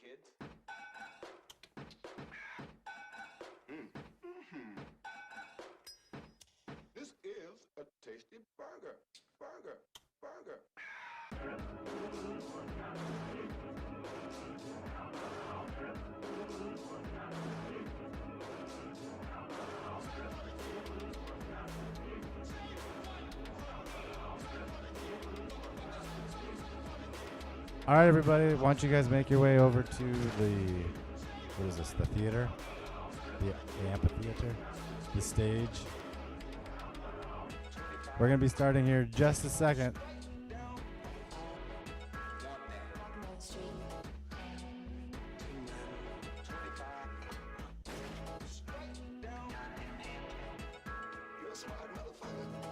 kids. This is a tasty burger. Burger. All right, everybody, why don't you guys make your way over to the, what is this, the theater? The amphitheater? The stage? We're going to be starting here in just a second.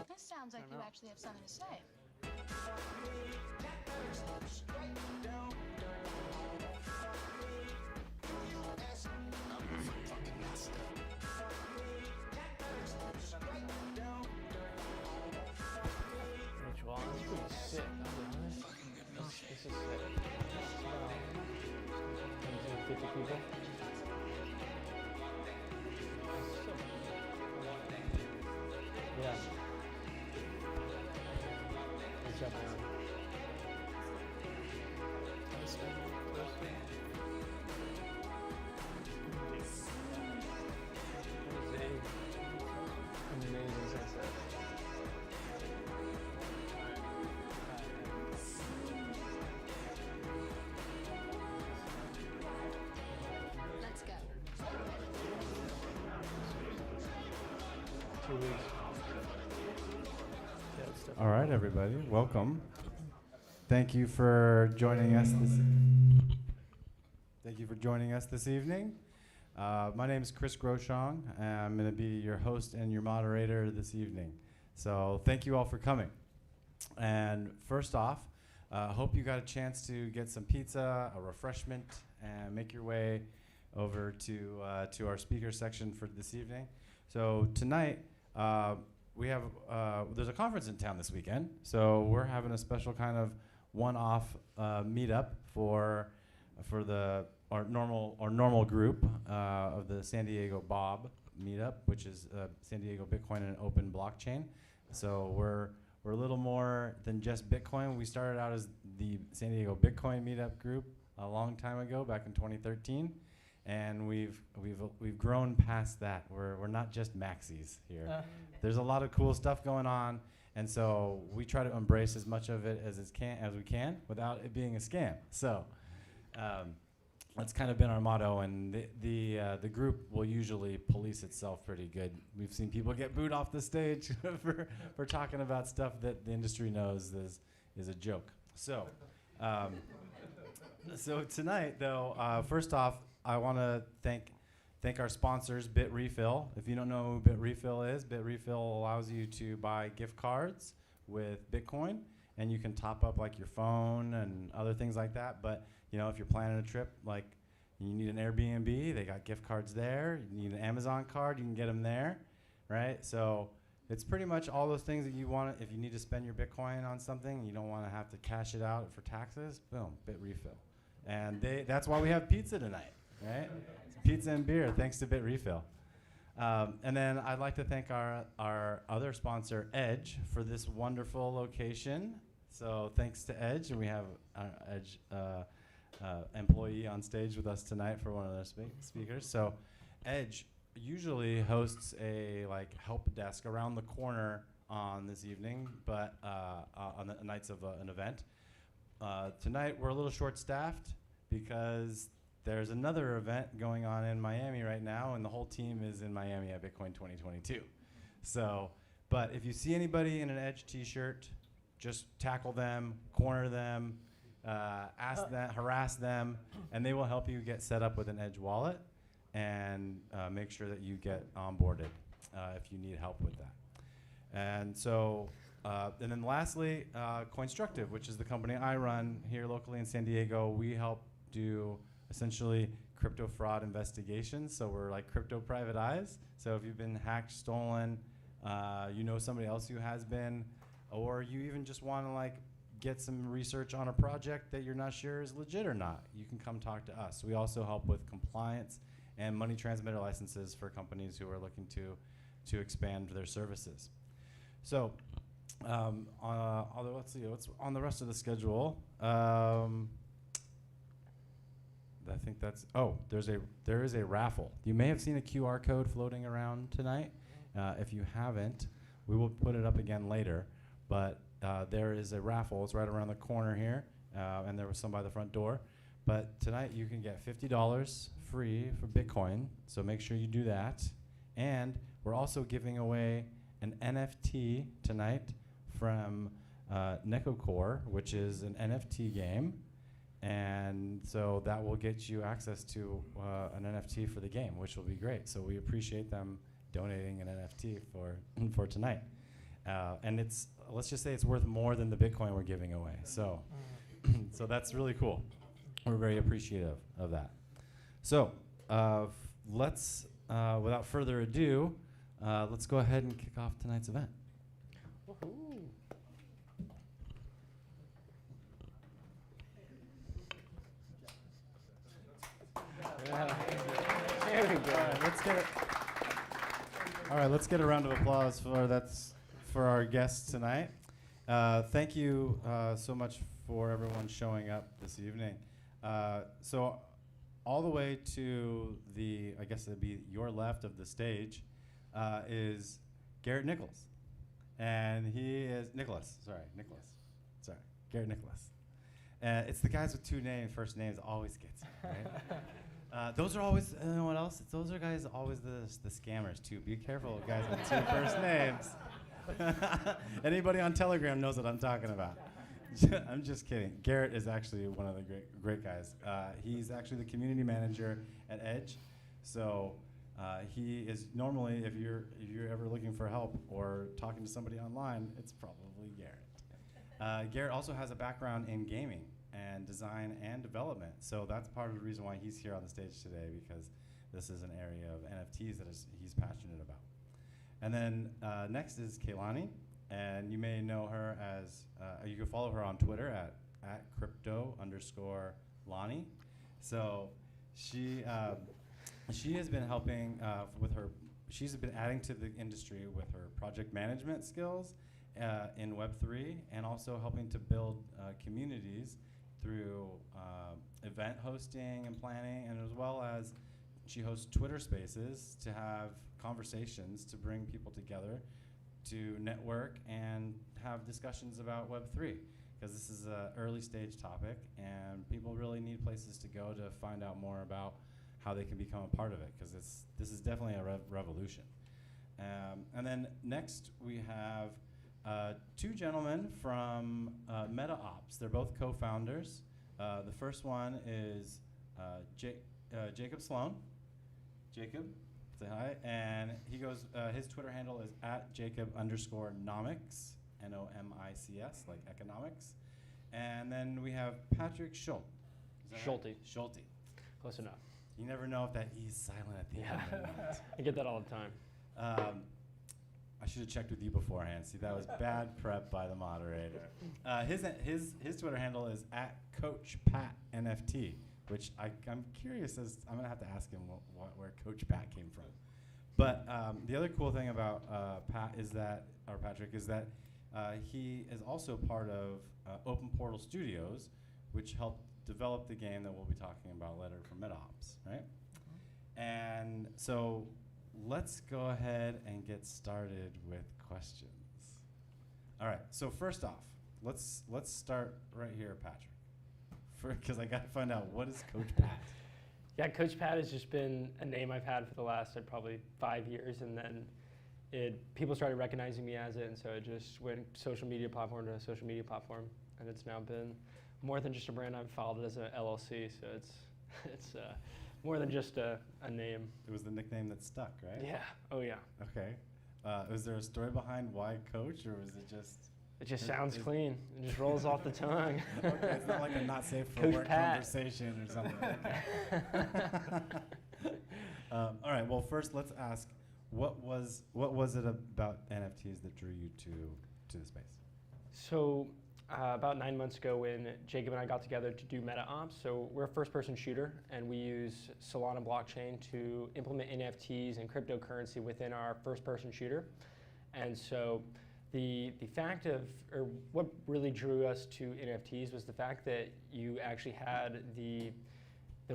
This sounds like you actually have something to say. Sick, I'll be honest. This is sick. 50 people. Yeah. Good job, man. Amazing sunset. Let's go. 2 weeks. All right, everybody, welcome. Thank you for joining us this evening. My name is Chris Groshong, and I'm going to be your host and your moderator this evening. So thank you all for coming. And first off, hope you got a chance to get some pizza, a refreshment, and make your way over to our speaker section for this evening. So tonight, we have there's a conference in town this weekend, so we're having a special kind of one-off meetup for our normal group of the San Diego Bob meetup, which is San Diego Bitcoin and Open Blockchain. So we're a little more than just Bitcoin. We started out as the San Diego Bitcoin meetup group a long time ago, back in 2013. And we've grown past that. We're not just maxis here. There's a lot of cool stuff going on, and so we try to embrace as much of it as we can without it being a scam. So that's kind of been our motto, and the group will usually police itself pretty good. We've seen people get booed off the stage for talking about stuff that the industry knows is a joke. So so tonight, though, first off, I want to thank our sponsors, BitRefill. If you don't know who BitRefill is, BitRefill allows you to buy gift cards with Bitcoin, and you can top up like your phone and other things like that. But you know, if you're planning a trip, like you need an Airbnb, they got gift cards there. You need an Amazon card, you can get them there, right? So it's pretty much all those things that you want. If you need to spend your Bitcoin on something, you don't want to have to cash it out for taxes, boom, BitRefill. And that's why we have pizza tonight, right? Pizza and beer, thanks to BitRefill. And then I'd like to thank our other sponsor, Edge, for this wonderful location. So thanks to Edge, and we have our Edge employee on stage with us tonight for one of their speakers. So Edge usually hosts a help desk around the corner on this evening, but on the nights of an event. Tonight we're a little short-staffed because there's another event going on in Miami right now, and the whole team is in Miami at Bitcoin 2022. So, but if you see anybody in an Edge t-shirt, just tackle them, corner them, ask them, harass them, and they will help you get set up with an Edge wallet and make sure that you get onboarded if you need help with that. And so, and then lastly, Constructive, which is the company I run here locally in San Diego. We help do essentially crypto fraud investigations. So we're like crypto private eyes. So if you've been hacked, stolen, you know somebody else who has been, or you even just want to get some research on a project that you're not sure is legit or not, you can come talk to us. We also help with compliance and money transmitter licenses for companies who are looking to expand their services. So, let's see what's on the rest of the schedule. I think that's, there is a raffle. You may have seen a QR code floating around tonight. If you haven't, we will put it up again later. But there is a raffle. It's right around the corner here, and there was some by the front door. But tonight you can get $50 free for Bitcoin, so make sure you do that. And we're also giving away an NFT tonight from Necocore, which is an NFT game. And so that will get you access to an NFT for the game, which will be great. So we appreciate them donating an NFT for tonight. And let's just say it's worth more than the Bitcoin we're giving away. So, so that's really cool. We're very appreciative of that. So let's, without further ado, let's go ahead and kick off tonight's event. Woohoo. Yeah. There we go. All right, let's get a round of applause for our guests tonight. Thank you so much for everyone showing up this evening. So all the way to the, I guess it'd be your left of the stage, is Garrett Nichols. And he is, Garrett Nichols. It's the guys with two names, first names always gets it, right? Those are always, you know what else? Those are guys always the scammers too. Be careful of guys with two first names. Anybody on Telegram knows what I'm talking about. I'm just kidding. Garrett is actually one of the great guys. He's actually the community manager at Edge. So he is normally, if you're ever looking for help or talking to somebody online, it's probably Garrett. Garrett also has a background in gaming and design and development. So that's part of the reason why he's here on the stage today, because this is an area of NFTs that he's passionate about. And then next is Kaylani, and you may know her as, you can follow her on Twitter at crypto_Lonnie. So she has been helping she's been adding to the industry with her project management skills in Web3, and also helping to build communities through event hosting and planning, and as well as she hosts Twitter Spaces to have conversations to bring people together to network and have discussions about Web3, because this is an early stage topic and people really need places to go to find out more about how they can become a part of it, because this is definitely a revolution. And then next we have two gentlemen from MetaOps. They're both co-founders. The first one is Jacob Sloan. Jacob, say hi. And he goes, his Twitter handle is @Jacob_nomics, Nomics, like economics. And then we have Patrick Schulte. Schulte. Schulte. Close enough. You never know if that E's silent at the end or not. I get that all the time. I should have checked with you beforehand. See, that was bad prep by the moderator. His Twitter handle is @CoachPatNFT, which I'm curious I'm gonna have to ask him where Coach Pat came from. But the other cool thing about Patrick is that he is also part of Open Portal Studios, which helped develop the game that we'll be talking about later for MetaOps, right? And so let's go ahead and get started with questions. All right, so first off, let's start right here, Patrick, because I got to find out, what is Coach Pat? Yeah, Coach Pat has just been a name I've had for the last probably 5 years, and then people started recognizing me as it, and so it just went social media platform to social media platform, and it's now been more than just a brand. I've filed it as an LLC, so it's more than just a name. It was the nickname that stuck, right? Yeah. Oh yeah. Okay. Was there a story behind why Coach, or was it just? It just sounds clean. It just rolls off the tongue. Okay, it's not like a not safe for Coach work Pat. conversation or something. Okay. All right. Well, first let's ask, what was it about NFTs that drew you to the space? So about 9 months ago when Jacob and I got together to do MetaOps. So we're a first-person shooter, and we use Solana blockchain to implement NFTs and cryptocurrency within our first-person shooter. And so the fact of, or what really drew us to NFTs was the fact that you actually had the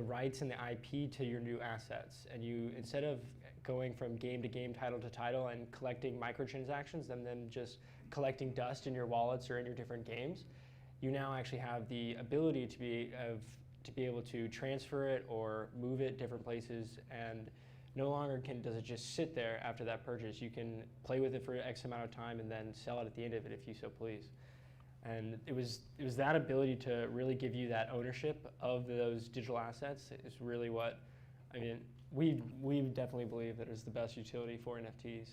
rights and the IP to your new assets. And you, instead of going from game to game, title to title, and collecting microtransactions and then just collecting dust in your wallets or in your different games, you now actually have the ability to be able to transfer it or move it different places, and no longer does it just sit there after that purchase. You can play with it for X amount of time and then sell it at the end of it if you so please. And it was that ability to really give you that ownership of those digital assets is really what, I mean, we definitely believe that is the best utility for NFTs.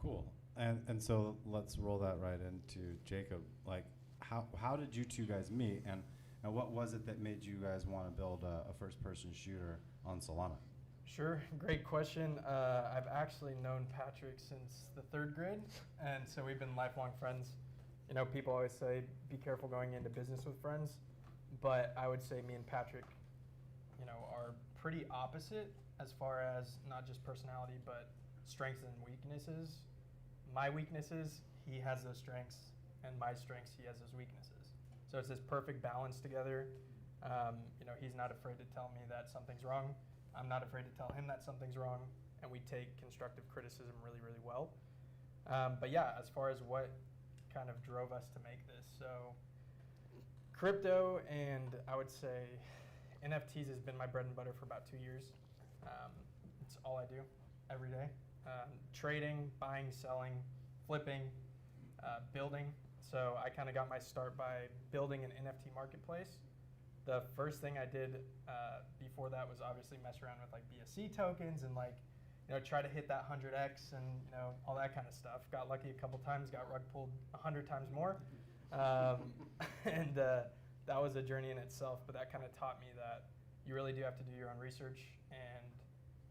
Cool. And so let's roll that right into Jacob. Like, how did you two guys meet, and what was it that made you guys want to build a first-person shooter on Solana? Sure, great question. I've actually known Patrick since the 3rd grade, and so we've been lifelong friends. You know, people always say, be careful going into business with friends, but I would say me and Patrick, you know, are pretty opposite as far as not just personality, but strengths and weaknesses. My weaknesses, he has those strengths, and my strengths, he has those weaknesses. So it's this perfect balance together. You know, he's not afraid to tell me that something's wrong. I'm not afraid to tell him that something's wrong, and we take constructive criticism really, really well. But yeah, as far as what kind of drove us to make this, so crypto and I would say NFTs has been my bread and butter for about 2 years. It's all I do every day. Trading, buying, selling, flipping, building. So I kind of got my start by building an NFT marketplace. The first thing I did before that was obviously mess around with like BSC tokens and like, you know, try to hit that 100x and, you know, all that kind of stuff. Got lucky a couple times, got rug pulled 100 times more. And that was a journey in itself, but that kind of taught me that you really do have to do your own research, and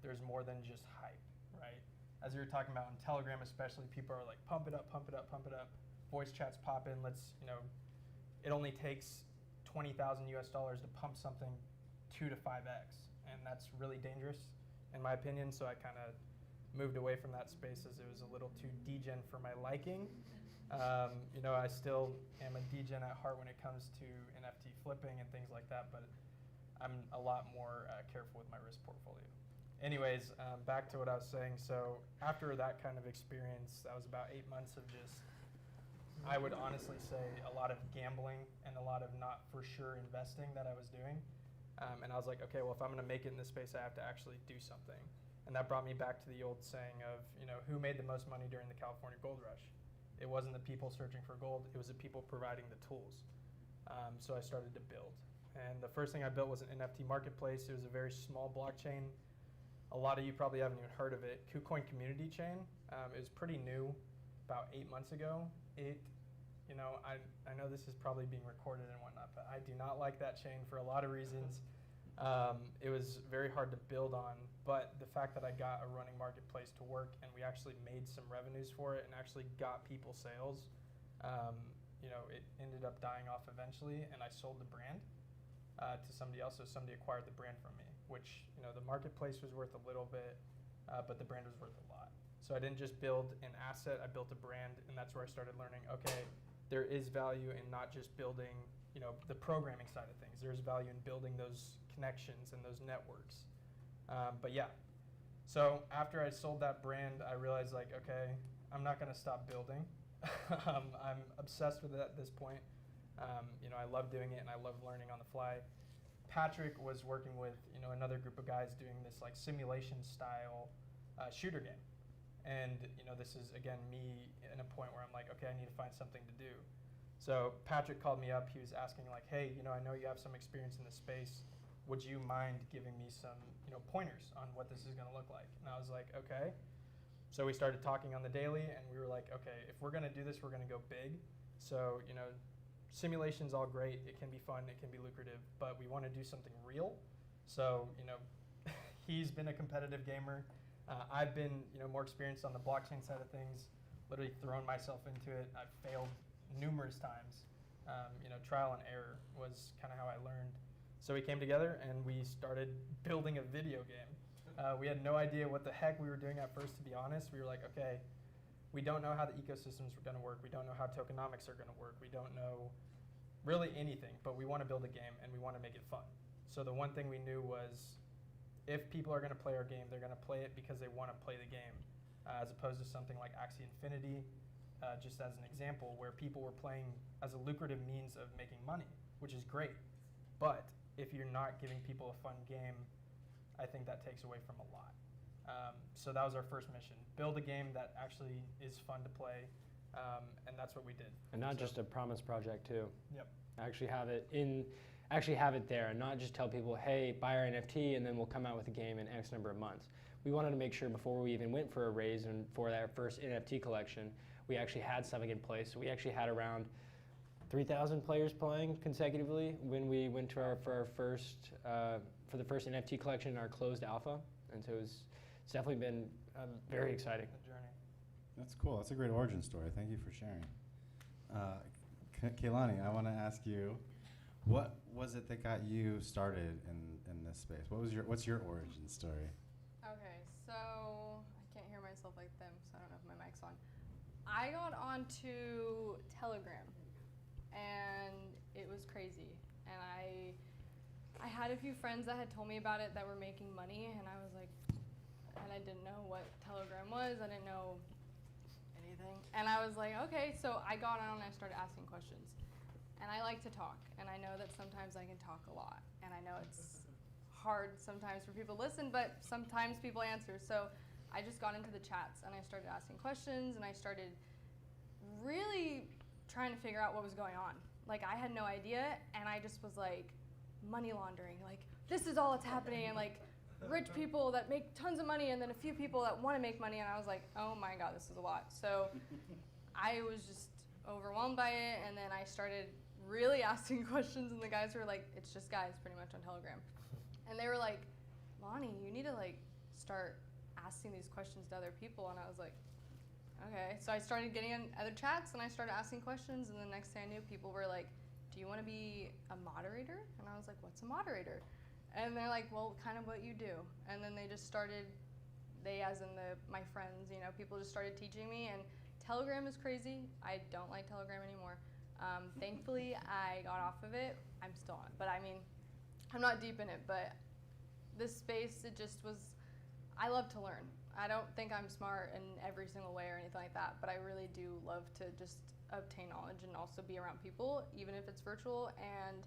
there's more than just hype, right? As you were talking about on Telegram especially, people are like, pump it up, pump it up, pump it up. Voice chats pop in, let's, you know, it only takes $20,000 US to pump something 2 to 5x, and that's really dangerous in my opinion. So I kind of moved away from that space as it was a little too degen for my liking. You know, I still am a degen at heart when it comes to NFT flipping and things like that, but I'm a lot more careful with my risk portfolio. Anyways, back to what I was saying. So after that kind of experience, that was about 8 months of just, I would honestly say, a lot of gambling and a lot of not for sure investing that I was doing. And I was like, okay, well, if I'm going to make it in this space, I have to actually do something. And that brought me back to the old saying of, you know, who made the most money during the California gold rush? It wasn't the people searching for gold. It was the people providing the tools. So I started to build. And the first thing I built was an NFT marketplace. It was a very small blockchain. A lot of you probably haven't even heard of it. KuCoin Community Chain. It was pretty new, about 8 months ago. You know, I know this is probably being recorded and whatnot, but I do not like that chain for a lot of reasons. It was very hard to build on, but the fact that I got a running marketplace to work and we actually made some revenues for it and actually got people sales, you know, it ended up dying off eventually, and I sold the brand to somebody else. So somebody acquired the brand from me, which, you know, the marketplace was worth a little bit, but the brand was worth a lot. So I didn't just build an asset, I built a brand, and that's where I started learning, okay, there is value in not just building, you know, the programming side of things. There's value in building those connections and those networks. But yeah, so after I sold that brand, I realized like, okay, I'm not gonna stop building. I'm obsessed with it at this point. You know, I love doing it and I love learning on the fly. Patrick was working with, you know, another group of guys doing this like simulation style shooter game. And, you know, this is, again, me in a point where I'm like, okay, I need to find something to do. So Patrick called me up. He was asking like, hey, you know, I know you have some experience in this space. Would you mind giving me some, you know, pointers on what this is going to look like? And I was like, okay. So we started talking on the daily, and we were like, okay, if we're going to do this, we're going to go big. So, you know, simulation's all great. It can be fun. It can be lucrative. But we want to do something real. So, you know, he's been a competitive gamer. I've been, you know, more experienced on the blockchain side of things. literally thrown myself into it. I've failed numerous times. Trial and error was kind of how I learned. So we came together and we started building a video game. We had no idea what the heck we were doing at first, to be honest. We were like, okay, we don't know how the ecosystems are going to work. We don't know how tokenomics are going to work. We don't know really anything, but we want to build a game and we want to make it fun. So the one thing we knew was if people are going to play our game, they're going to play it because they want to play the game, as opposed to something like Axie Infinity, just as an example, where people were playing as a lucrative means of making money, which is great. But if you're not giving people a fun game, I think that takes away from a lot. So that was our first mission: build a game that actually is fun to play, and that's what we did. And not just a promise project too. Yep. Actually have it there, and not just tell people, hey, buy our NFT, and then we'll come out with a game in X number of months. We wanted to make sure before we even went for a raise and for our first NFT collection, we actually had something in place. So we actually had around 3,000 players playing consecutively when we went to for the first NFT collection in our closed alpha, and so it's definitely been very exciting. The journey. That's cool. That's a great origin story. Thank you for sharing. Kaylani, I want to ask you, what was it that got you started in this space? What's your origin story? Okay, so I can't hear myself like them, so I don't know if my mic's on. I got onto Telegram, and it was crazy. And I had a few friends that had told me about it that were making money, and I was like, and I didn't know what Telegram was. I didn't know anything. And I was like, okay, so I got on and I started asking questions. And I like to talk, and I know that sometimes I can talk a lot, and I know it's hard sometimes for people to listen, but sometimes people answer. So I just got into the chats, and I started asking questions, and I started really trying to figure out what was going on. Like, I had no idea, and I just was like, money laundering, like, this is all that's happening, and like, rich people that make tons of money, and then a few people that want to make money, and I was like, oh my God, this is a lot. So I was just overwhelmed by it, and then I started really asking questions, and the guys were like, it's just guys pretty much on Telegram. And they were like, Lonnie, you need to like start asking these questions to other people. And I was like, okay. So I started getting in other chats, and I started asking questions, and the next thing I knew, people were like, do you want to be a moderator? And I was like, what's a moderator? And they're like, well, kind of what you do. And then they just started, as in my friends, people just started teaching me. And Telegram is crazy. I don't like Telegram anymore. Thankfully, I got off of it. I'm still on it, but I mean, I'm not deep in it, but this space, it just was, I love to learn. I don't think I'm smart in every single way or anything like that, but I really do love to just obtain knowledge and also be around people, even if it's virtual. And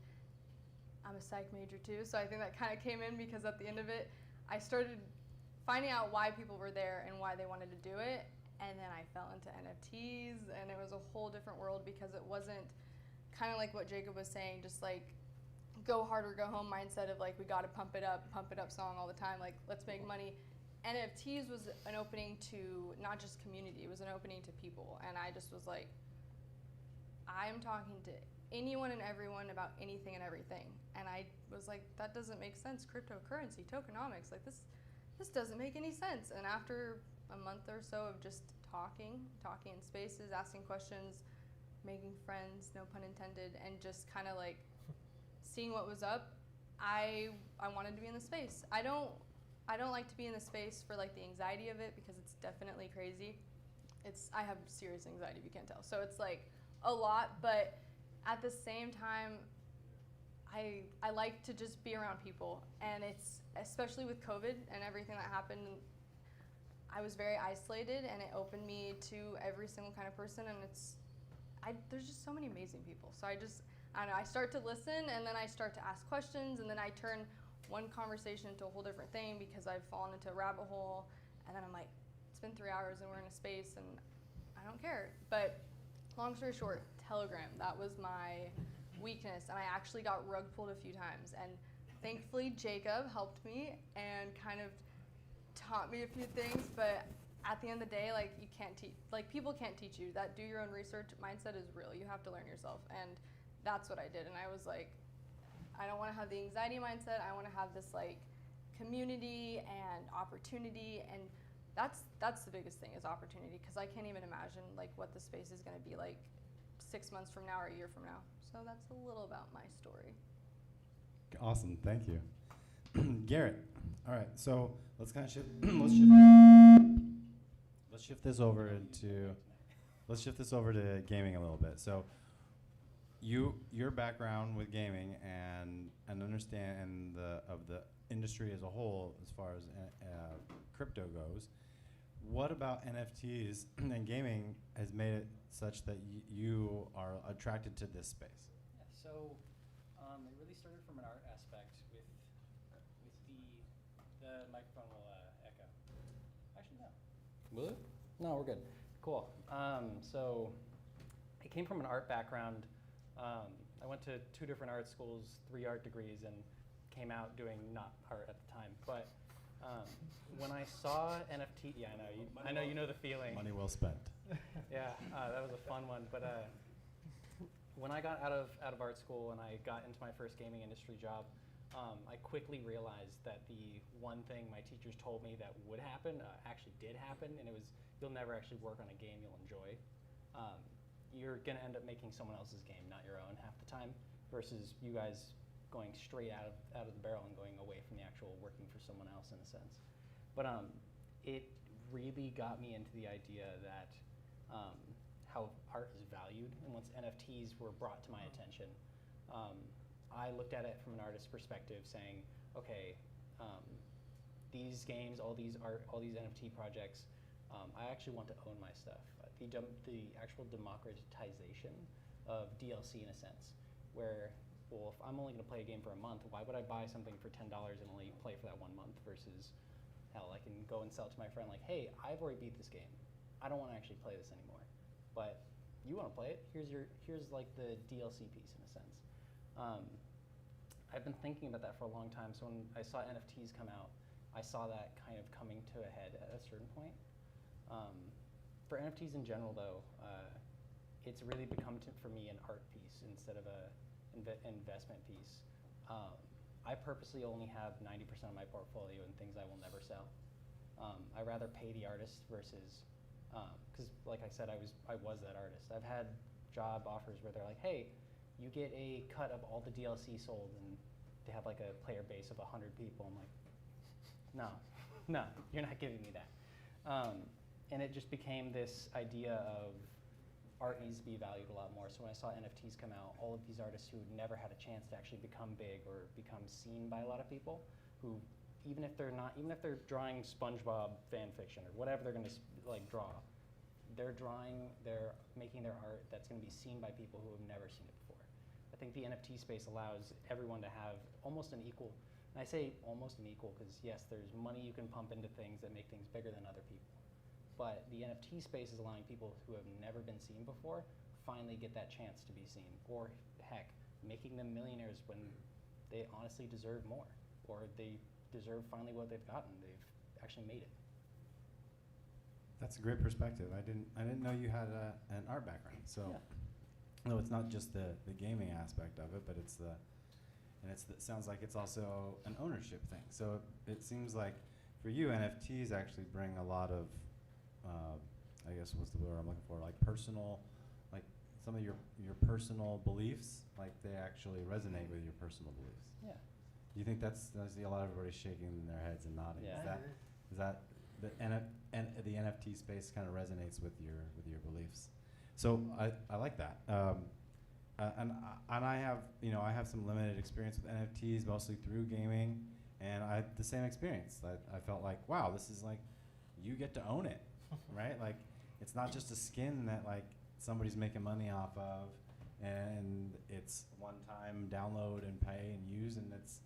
I'm a psych major too, so I think that kind of came in because at the end of it, I started finding out why people were there and why they wanted to do it. And then I fell into NFTs, and it was a whole different world because it wasn't kind of like what Jacob was saying, just like go hard or go home mindset of like we got to pump it up song all the time, like let's make money. NFTs was an opening to not just community, it was an opening to people. And I just was like, I'm talking to anyone and everyone about anything and everything. And I was like, that doesn't make sense. Cryptocurrency, tokenomics, like this doesn't make any sense. And after a month or so of just talking in spaces, asking questions, making friends, no pun intended, and just kind of like seeing what was up, I wanted to be in the space. I don't like to be in the space for like the anxiety of it because it's definitely crazy. I have serious anxiety if you can't tell. So it's like a lot, but at the same time, I like to just be around people. And it's, especially with COVID and everything that happened, I was very isolated, and it opened me to every single kind of person, and there's just so many amazing people. So I don't know, I start to listen, and then I start to ask questions, and then I turn one conversation into a whole different thing because I've fallen into a rabbit hole, and then I'm like, it's been 3 hours and we're in a space and I don't care. But long story short, Telegram, that was my weakness, and I actually got rug pulled a few times, and thankfully Jacob helped me and kind of taught me a few things, but at the end of the day, like you can't teach, like people can't teach you. That do your own research mindset is real. You have to learn yourself, and that's what I did. And I was like, I don't want to have the anxiety mindset. I want to have this like community and opportunity and that's the biggest thing is opportunity, because I can't even imagine like what the space is going to be like 6 months from now or a year from now. So that's a little about my story. Awesome, thank you. Garrett, all right, so let's kind of shift, let's shift this over to gaming a little bit. So your background with gaming and understand of the industry as a whole, as far as crypto goes, what about NFTs and gaming has made it such that you are attracted to this space? Yeah, so it really started from an art aspect with the microphone will echo. Actually, no. Will it? No, we're good. Cool. So I came from an art background. I went to 2 different art schools, 3 art degrees, and came out doing not art at the time. But when I saw NFT, yeah, I know you know the feeling. Money well spent. Yeah, that was a fun one. But when I got out of art school and I got into my first gaming industry job, I quickly realized that the one thing my teachers told me that would happen actually did happen, and it was you'll never actually work on a game you'll enjoy. You're gonna end up making someone else's game, not your own, half the time, versus you guys going straight out of the barrel and going away from the actual working for someone else in a sense. But it really got me into the idea that how art is valued, and once NFTs were brought to my attention, I looked at it from an artist's perspective, saying, okay, these games, all these NFT projects, I actually want to own my stuff. The actual democratization of DLC in a sense, where, well, if I'm only going to play a game for a month, why would I buy something for $10 and only play for that 1 month versus, hell, I can go and sell it to my friend like, hey, I've already beat this game. I don't want to actually play this anymore, but you want to play it? Here's like the DLC piece in a sense. I've been thinking about that for a long time. So when I saw NFTs come out, I saw that kind of coming to a head at a certain point. For NFTs in general, though, it's really become for me an art piece instead of a investment piece. I purposely only have 90% of my portfolio in things I will never sell. I rather pay the artist versus, because like I said, I was that artist. I've had job offers where they're like, hey, you get a cut of all the DLC sold, and they have like a player base of 100 people. I'm like, no, you're not giving me that. And it just became this idea of art needs to be valued a lot more. So when I saw NFTs come out, all of these artists who never had a chance to actually become big or become seen by a lot of people, who even if they're drawing SpongeBob fan fiction or whatever they're going to draw, they're making their art that's going to be seen by people who have never seen it before. I think the NFT space allows everyone to have almost an equal, and I say almost an equal because yes, there's money you can pump into things that make things bigger than other people. But the NFT space is allowing people who have never been seen before finally get that chance to be seen, or heck, making them millionaires when they honestly deserve more, or they deserve finally what they've gotten. They've actually made it. That's a great perspective. I didn't know you had an art background. So, yeah. No, it's not just the gaming aspect of it, but it sounds like it's also an ownership thing. So it seems like for you, NFTs actually bring a lot of I guess what's the word I'm looking for? Like personal, like some of your personal beliefs, like they actually resonate with your personal beliefs. Yeah. Do you think I see a lot of everybody shaking their heads and nodding. Yeah. Is that the NFT space kind of resonates with your beliefs? So I like that. And I have some limited experience with NFTs, mostly through gaming, and I had the same experience. I felt like, wow, this is like, you get to own it. Right? Like, it's not just a skin that like somebody's making money off of, and it's one-time download and pay and use, and it's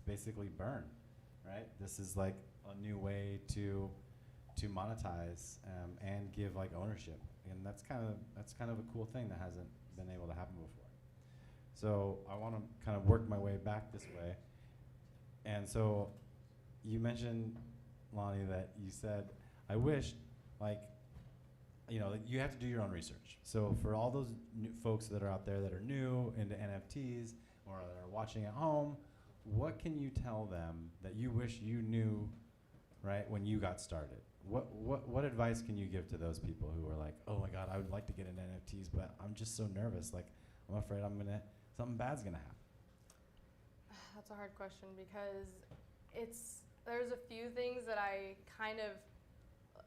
basically burn, right? This is like a new way to monetize and give like ownership, and that's kind of a cool thing that hasn't been able to happen before. So I want to kind of work my way back this way, and so you mentioned, Lonnie, that you said, I wish, like, you have to do your own research. So for all those new folks that are out there that are new into NFTs or that are watching at home, what can you tell them that you wish you knew right? When you got started, what advice can you give to those people who are like, oh my God, I would like to get into NFTs, but I'm just so nervous. Like, I'm afraid something bad's gonna happen. That's a hard question because there's a few things that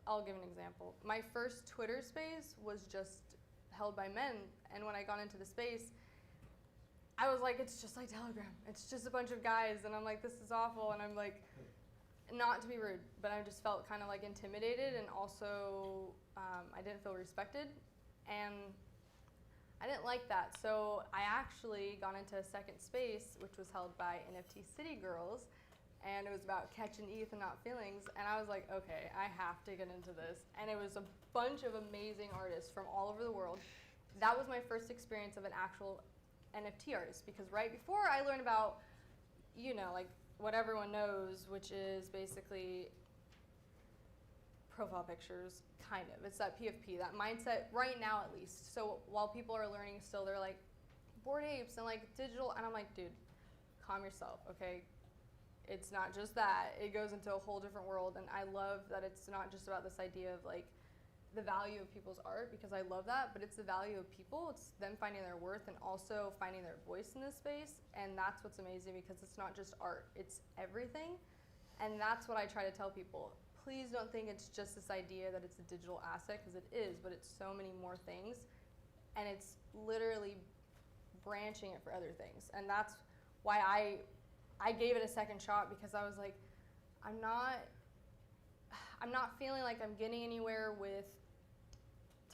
I'll give an example. My first Twitter space was just held by men, and when I got into the space, I was like, it's just like Telegram. It's just a bunch of guys, and I'm like, this is awful, and I'm like, not to be rude, but I just felt kind of like intimidated, and also I didn't feel respected, and I didn't like that. So I actually got into a second space, which was held by NFT City Girls, and it was about catching ETH and not feelings, and I was like, okay, I have to get into this. And it was a bunch of amazing artists from all over the world. That was my first experience of an actual NFT artist, because right before I learned about, like what everyone knows, which is basically profile pictures, kind of. It's that PFP, that mindset right now at least. So while people are learning still, they're like, Bored Apes and like digital, and I'm like, dude, calm yourself, okay? It's not just that. It goes into a whole different world, and I love that it's not just about this idea of like the value of people's art, because I love that, but it's the value of people. It's them finding their worth and also finding their voice in this space, and that's what's amazing, because it's not just art, it's everything. And that's what I try to tell people. Please don't think it's just this idea that it's a digital asset, because it is, but it's so many more things, and it's literally branching it for other things. And that's why I gave it a second shot, because I was like, I'm not feeling like I'm getting anywhere with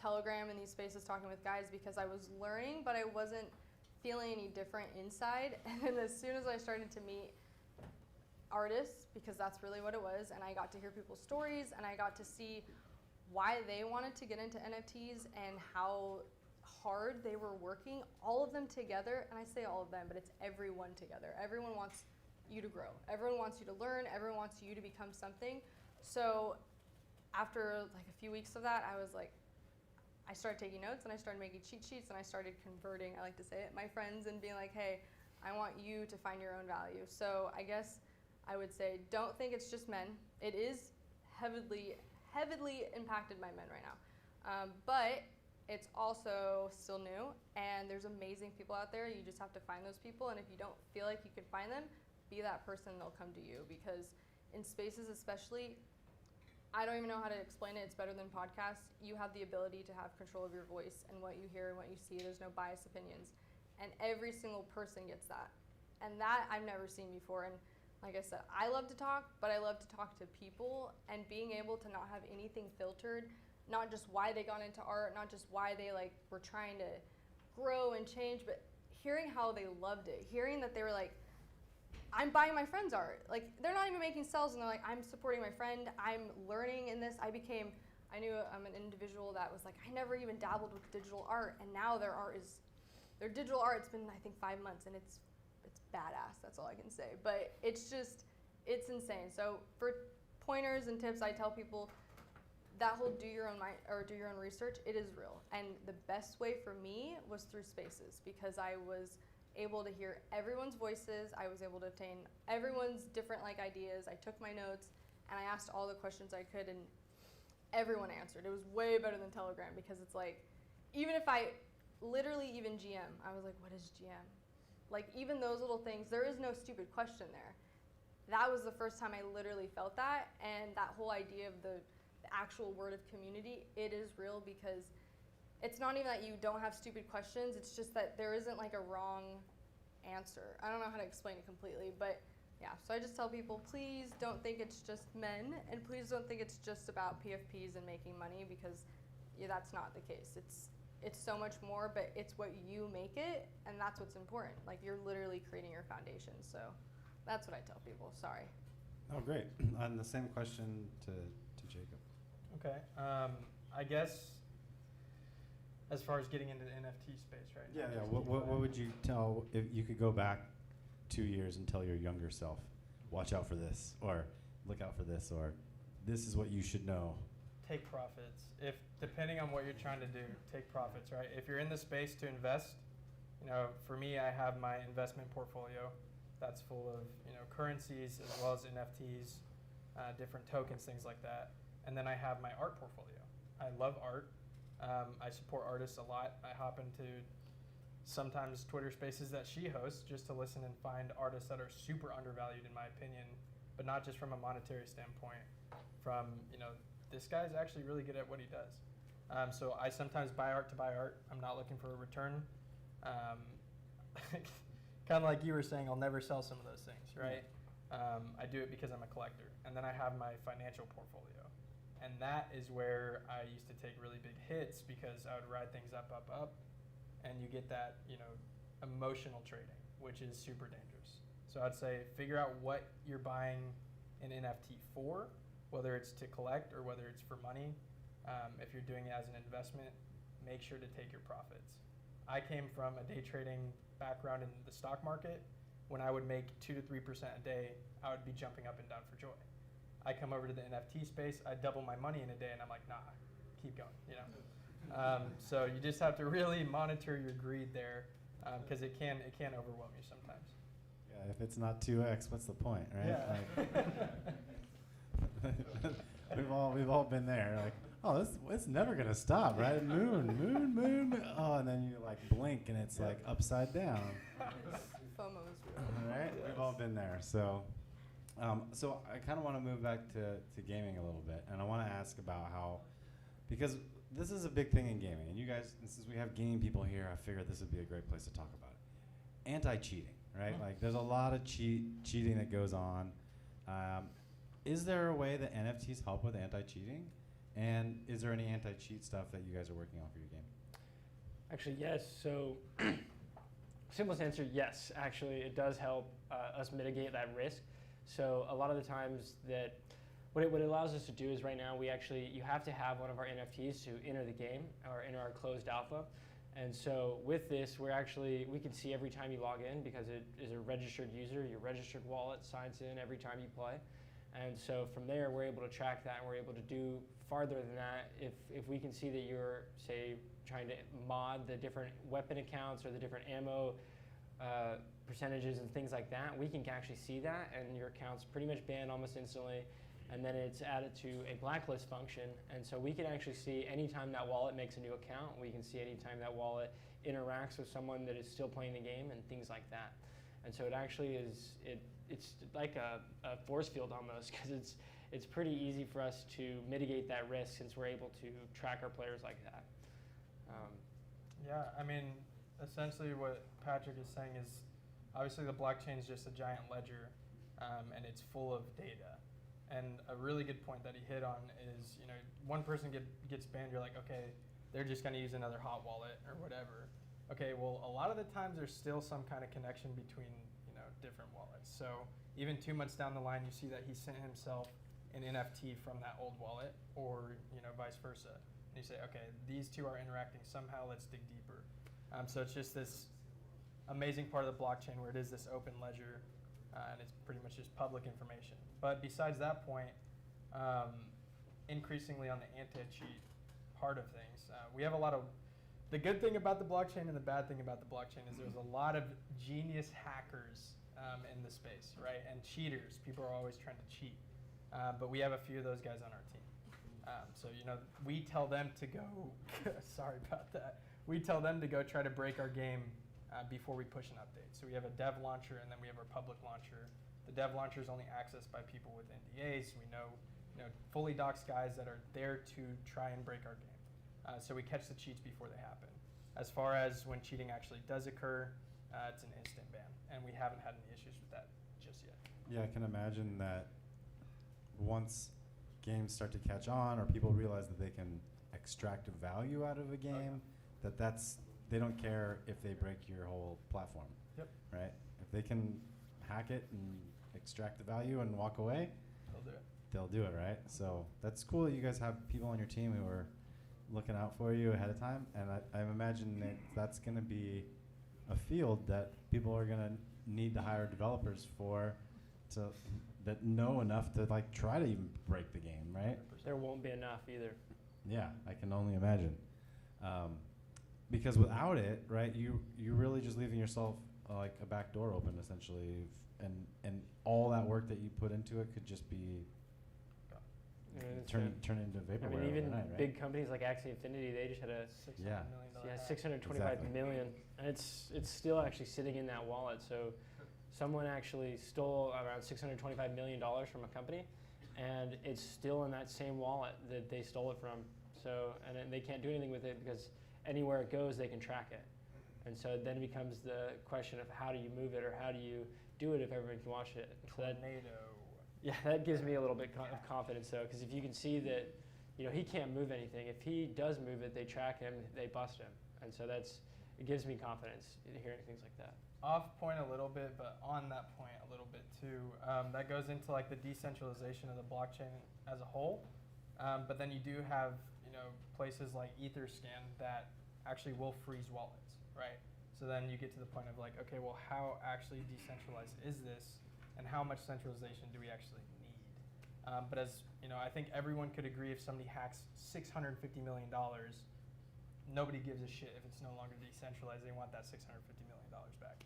Telegram and these spaces talking with guys, because I was learning, but I wasn't feeling any different inside. And then as soon as I started to meet artists, because that's really what it was, and I got to hear people's stories, and I got to see why they wanted to get into NFTs and how hard they were working, all of them together. And I say all of them, but it's everyone together. Everyone wants you to grow. Everyone wants you to learn. Everyone wants you to become something. So after like a few weeks of that, I was like, I started taking notes, and I started making cheat sheets, and I started converting, I like to say it, my friends, and being like, hey, I want you to find your own value. So I guess I would say, don't think it's just men. It is heavily impacted by men right now. But it's also still new, and there's amazing people out there. You just have to find those people, and if you don't feel like you can find them, be that person, they'll come to you. Because in spaces especially, I don't even know how to explain it. It's better than podcasts. You have the ability to have control of your voice and what you hear and what you see. There's no biased opinions. And every single person gets that. And that I've never seen before. And like I said, I love to talk, but I love to talk to people, and being able to not have anything filtered, not just why they got into art, not just why they like were trying to grow and change, but hearing how they loved it, hearing that they were like, I'm buying my friend's art. Like, they're not even making sales, and they're like, I'm supporting my friend, I'm learning in this. I knew I'm an individual that was like, I never even dabbled with digital art, and now their digital art's been, I think, 5 months, and it's badass, that's all I can say. But it's insane. So for pointers and tips, I tell people that whole do your own research, it is real. And the best way for me was through spaces, because I was able to hear everyone's voices. I was able to obtain everyone's different ideas. I took my notes, and I asked all the questions I could, and everyone answered. It was way better than Telegram, because it's like, even if I literally even GM, I was like, what is GM? Like, even those little things, there is no stupid question there. That was the first time I literally felt that, and that whole idea of the actual word of community, it is real, because it's not even that you don't have stupid questions, it's just that there isn't like a wrong answer. I don't know how to explain it completely, but yeah, so I just tell people, please don't think it's just men, and please don't think it's just about PFPs and making money, because that's not the case. It's so much more, but it's what you make it, and that's what's important. Like, you're literally creating your foundation. So that's what I tell people. Sorry. Oh, great. And the same question to Jacob. Okay. I guess as far as getting into the NFT space right now. Yeah. What would you tell if you could go back 2 years and tell your younger self, watch out for this, or look out for this, or this is what you should know? Take profits. Depending on what you're trying to do, take profits, right? If you're in the space to invest, for me, I have my investment portfolio that's full of, currencies as well as NFTs. different tokens, things like that. And then I have my art portfolio. I love art. I support artists a lot. I hop into sometimes Twitter spaces that she hosts just to listen and find artists that are super undervalued in my opinion, but not just from a monetary standpoint, from, this guy's actually really good at what he does. So I sometimes buy art to buy art. I'm not looking for a return. Kind of like you were saying, I'll never sell some of those things, right? I do it because I'm a collector. And then I have my financial portfolio. And that is where I used to take really big hits because I would ride things up, and you get that, emotional trading, which is super dangerous. So I'd say figure out what you're buying an NFT for, whether it's to collect or whether it's for money. If you're doing it as an investment, make sure to take your profits. I came from a day trading background in the stock market. When I would make 2 to 3% a day, I would be jumping up and down for joy. I come over to the NFT space, I double my money in a day, and I'm like, nah, keep going, So you just have to really monitor your greed there, because it can overwhelm you sometimes. Yeah, if it's not 2x, what's the point, right? Yeah. Like, we've all been there. Like, oh, it's never gonna stop, right? Moon. Oh, and then you like blink and it's like upside down. FOMO is real. Right? Yes. We've all been there. So I kind of want to move back to gaming a little bit, and I want to ask about how, because this is a big thing in gaming, and you guys, and since we have gaming people here, I figured this would be a great place to talk about it. Anti-cheating, right? Like, there's a lot of cheating that goes on. Is there a way that NFTs help with anti-cheating? And is there any anti-cheat stuff that you guys are working on for your game? Actually, yes. So, simplest answer, yes. Actually, it does help us mitigate that risk. So a lot of the times that what it allows us to do is right now you have to have one of our NFTs to enter the game or enter our closed alpha. And so with this, we can see every time you log in because it is a registered user. Your registered wallet signs in every time you play. And so from there, we're able to track that, and we're able to do farther than that. If we can see that you're, say, trying to mod the different weapon accounts or the different ammo percentages and things like that, we can actually see that, and your account's pretty much banned almost instantly. And then it's added to a blacklist function. And so we can actually see anytime that wallet makes a new account, we can see anytime that wallet interacts with someone that is still playing the game and things like that. And so it actually it's like a force field almost, because it's pretty easy for us to mitigate that risk since we're able to track our players like that. Yeah, I mean, essentially what Patrick is saying is, obviously the blockchain is just a giant ledger, and it's full of data. And a really good point that he hit on is, one person gets banned, you're like, okay, they're just going to use another hot wallet or whatever. Okay, well, a lot of the times there's still some kind of connection between, different wallets. So even 2 months down the line, you see that he sent himself an NFT from that old wallet, or, vice versa. And you say, okay, these two are interacting somehow, let's dig deeper. So it's just this amazing part of the blockchain where it is this open ledger, and it's pretty much just public information. But besides that point, increasingly on the anti-cheat part of things, we have a lot of, the good thing about the blockchain and the bad thing about the blockchain is there's a lot of genius hackers in the space, right? And cheaters, people are always trying to cheat. But we have a few of those guys on our team. So, we tell them to go, sorry about that. We tell them to go try to break our game before we push an update. So we have a dev launcher, and then we have our public launcher. The dev launcher is only accessed by people with NDAs. We know, fully doxed guys that are there to try and break our game. So we catch the cheats before they happen. As far as when cheating actually does occur, it's an instant ban, and we haven't had any issues with that just yet. Yeah, I can imagine that once games start to catch on, or people realize that they can extract value out of a game, they don't care if they break your whole platform. Yep. Right? If they can hack it and extract the value and walk away, They'll do it. They'll do it, right? So that's cool that you guys have people on your team who are looking out for you ahead of time, and I imagine that that's going to be a field that people are going to need to hire developers for, that know enough to try to even break the game, right? There won't be enough either. Yeah, I can only imagine. Because without it, right, you're really just leaving yourself a back door open essentially, and all that work that you put into it could just be turn into I vaporware mean, even overnight, right? big companies like Axie Infinity, they just had a $600 Yeah. million hack. 625 Exactly. million, and it's still actually sitting in that wallet. So someone actually stole around $625 million from a company, and it's still in that same wallet that they stole it from. So, and then they can't do anything with it because anywhere it goes, they can track it. And so then it becomes the question of how do you move it or how do you do it if everyone can watch it. So that, Tornado. yeah, that gives me a little bit of confidence though, because if you can see that, he can't move anything. If he does move it, they track him, they bust him, and so it gives me confidence hearing things like that. Off point a little bit, but on that point a little bit too. That goes into like the decentralization of the blockchain as a whole. But then you do have places like Etherscan that actually will freeze wallets, right? So then you get to the point of like, okay, well, how actually decentralized is this, and how much centralization do we actually need? But as I think everyone could agree, if somebody hacks $650 million, nobody gives a shit if it's no longer decentralized. They want that $650 million back.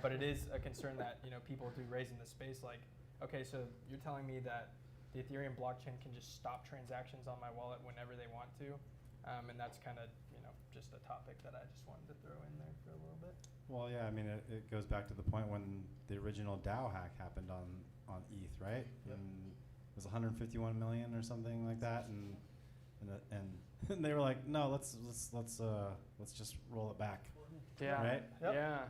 But it is a concern that people do raise in this space. Like, okay, so you're telling me that the Ethereum blockchain can just stop transactions on my wallet whenever they want to, and that's kind of just a topic that I just wanted to throw in there for a little bit. Well, yeah, I mean, it goes back to the point when the original DAO hack happened on ETH, right? Yep. And it was 151 million or something like that, and they were like, no, let's just roll it back. Yeah. Right? Yep. Yeah.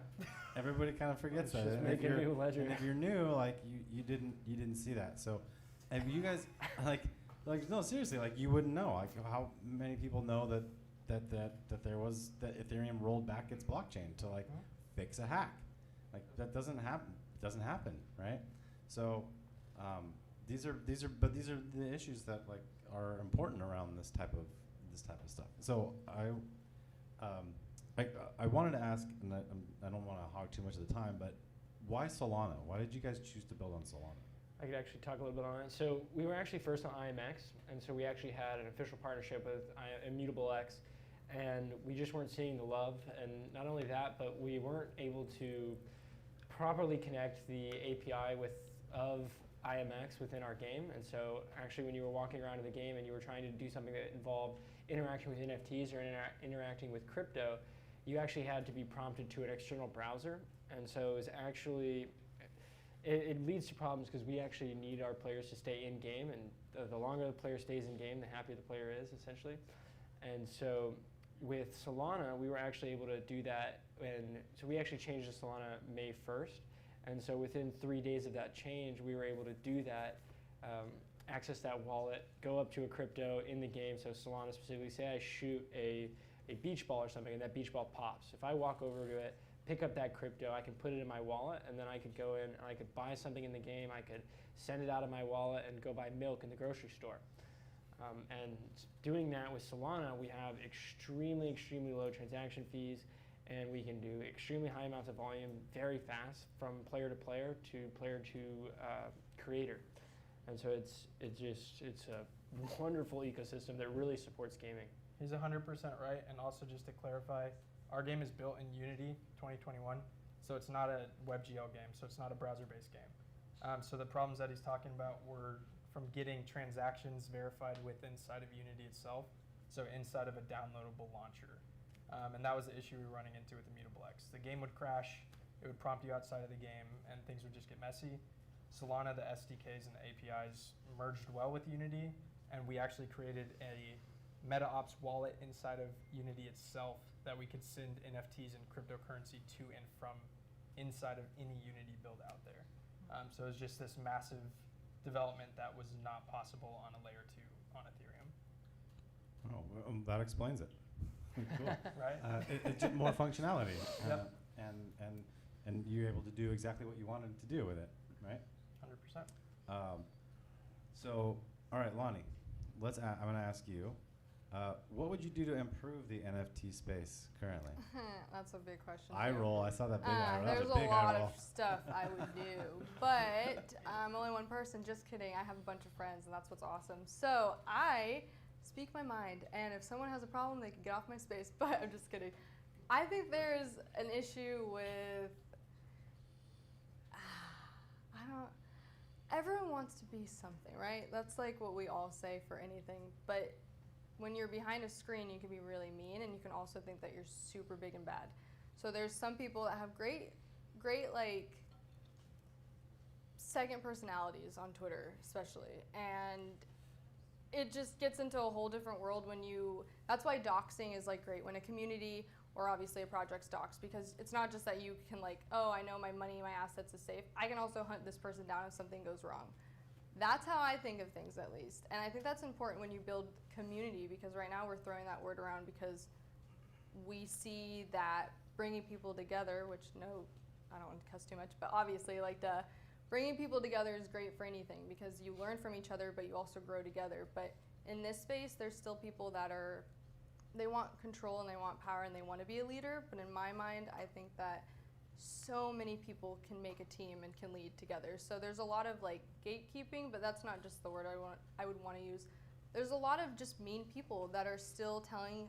Everybody kind of forgets that. Just And make if a you're- new ledger. And if you're new, like you didn't see that. So, and you guys like no, seriously, like you wouldn't know. Like how many people know that Ethereum rolled back its blockchain to like fix a hack? Like that doesn't happen, right? So these are the issues that like are important around this type of stuff. So I wanted to ask, and I don't want to hog too much of the time, but why Solana? Why did you guys choose to build on Solana? I could actually talk a little bit on it. So we were actually first on IMX, and so we actually had an official partnership with Immutable X, and we just weren't seeing the love. And not only that, but we weren't able to properly connect the API of IMX within our game. And so actually when you were walking around in the game and you were trying to do something that involved interacting with NFTs or interacting with crypto, you actually had to be prompted to an external browser. And so it was actually, it leads to problems because we actually need our players to stay in game, and the longer the player stays in game, the happier the player is, essentially. And so with Solana, we were actually able to do that, and so we actually changed to Solana May 1st, and so within 3 days of that change, we were able to do that, access that wallet, go up to a crypto in the game, so Solana specifically, say I shoot a beach ball or something, and that beach ball pops. If I walk over to it, pick up that crypto, I can put it in my wallet, and then I could go in and I could buy something in the game, I could send it out of my wallet and go buy milk in the grocery store. And doing that with Solana, we have extremely, extremely low transaction fees, and we can do extremely high amounts of volume very fast from player to player to creator. And so it's a wonderful ecosystem that really supports gaming. He's 100% right, and also just to clarify, our game is built in Unity 2021, so it's not a WebGL game, so it's not a browser-based game. So the problems that he's talking about were from getting transactions verified inside of Unity itself, so inside of a downloadable launcher. And that was the issue we were running into with Immutable X. The game would crash, it would prompt you outside of the game, and things would just get messy. Solana, the SDKs and the APIs merged well with Unity, and we actually created a MetaOps wallet inside of Unity itself that we could send NFTs and cryptocurrency to and from inside of any Unity build out there. So it was just this massive development that was not possible on a layer 2 on Ethereum. Oh, well, that explains it. Cool. Right? It's just more functionality. Yep. And you're able to do exactly what you wanted to do with it, right? 100%. So, all right, Lonnie, I'm going to ask you, what would you do to improve the NFT space currently? That's a big question. Eye too. roll. I saw that big eye roll. That There's was a a big lot eye roll. of stuff I would do, but I'm only one person. Just kidding. I have a bunch of friends, and that's what's awesome. So I speak my mind, and if someone has a problem, they can get off my space. But I'm just kidding. I think there's an issue with everyone wants to be something, right? That's like what we all say for anything. But when you're behind a screen, you can be really mean, and you can also think that you're super big and bad. So there's some people that have great like second personalities on Twitter, especially, and it just gets into a whole different world when you. That's why doxing is like great when a community or obviously a project's doxed, because it's not just that you can like, oh, I know my money, my assets is safe. I can also hunt this person down if something goes wrong. That's how I think of things, at least. And I think that's important when you build community, because right now we're throwing that word around because we see that bringing people together, which I don't want to cuss too much, but obviously like bringing people together is great for anything because you learn from each other, but you also grow together. But in this space, there's still people that they want control and they want power and they want to be a leader. But in my mind, I think that so many people can make a team and can lead together. So there's a lot of like gatekeeping, but that's not just the word I would want to use. There's a lot of just mean people that are still telling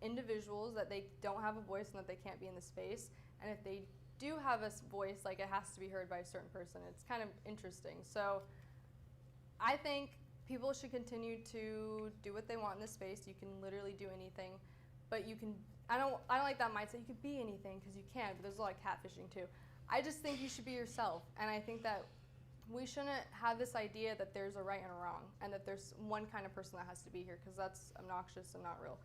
individuals that they don't have a voice and that they can't be in the space. And if they do have a voice, like it has to be heard by a certain person. It's kind of interesting. So I think people should continue to do what they want in this space. You can literally do anything, but you can. I don't like that mindset. You could be anything because you can, but there's a lot of catfishing too. I just think you should be yourself, and I think that we shouldn't have this idea that there's a right and a wrong, and that there's one kind of person that has to be here, because that's obnoxious and not real.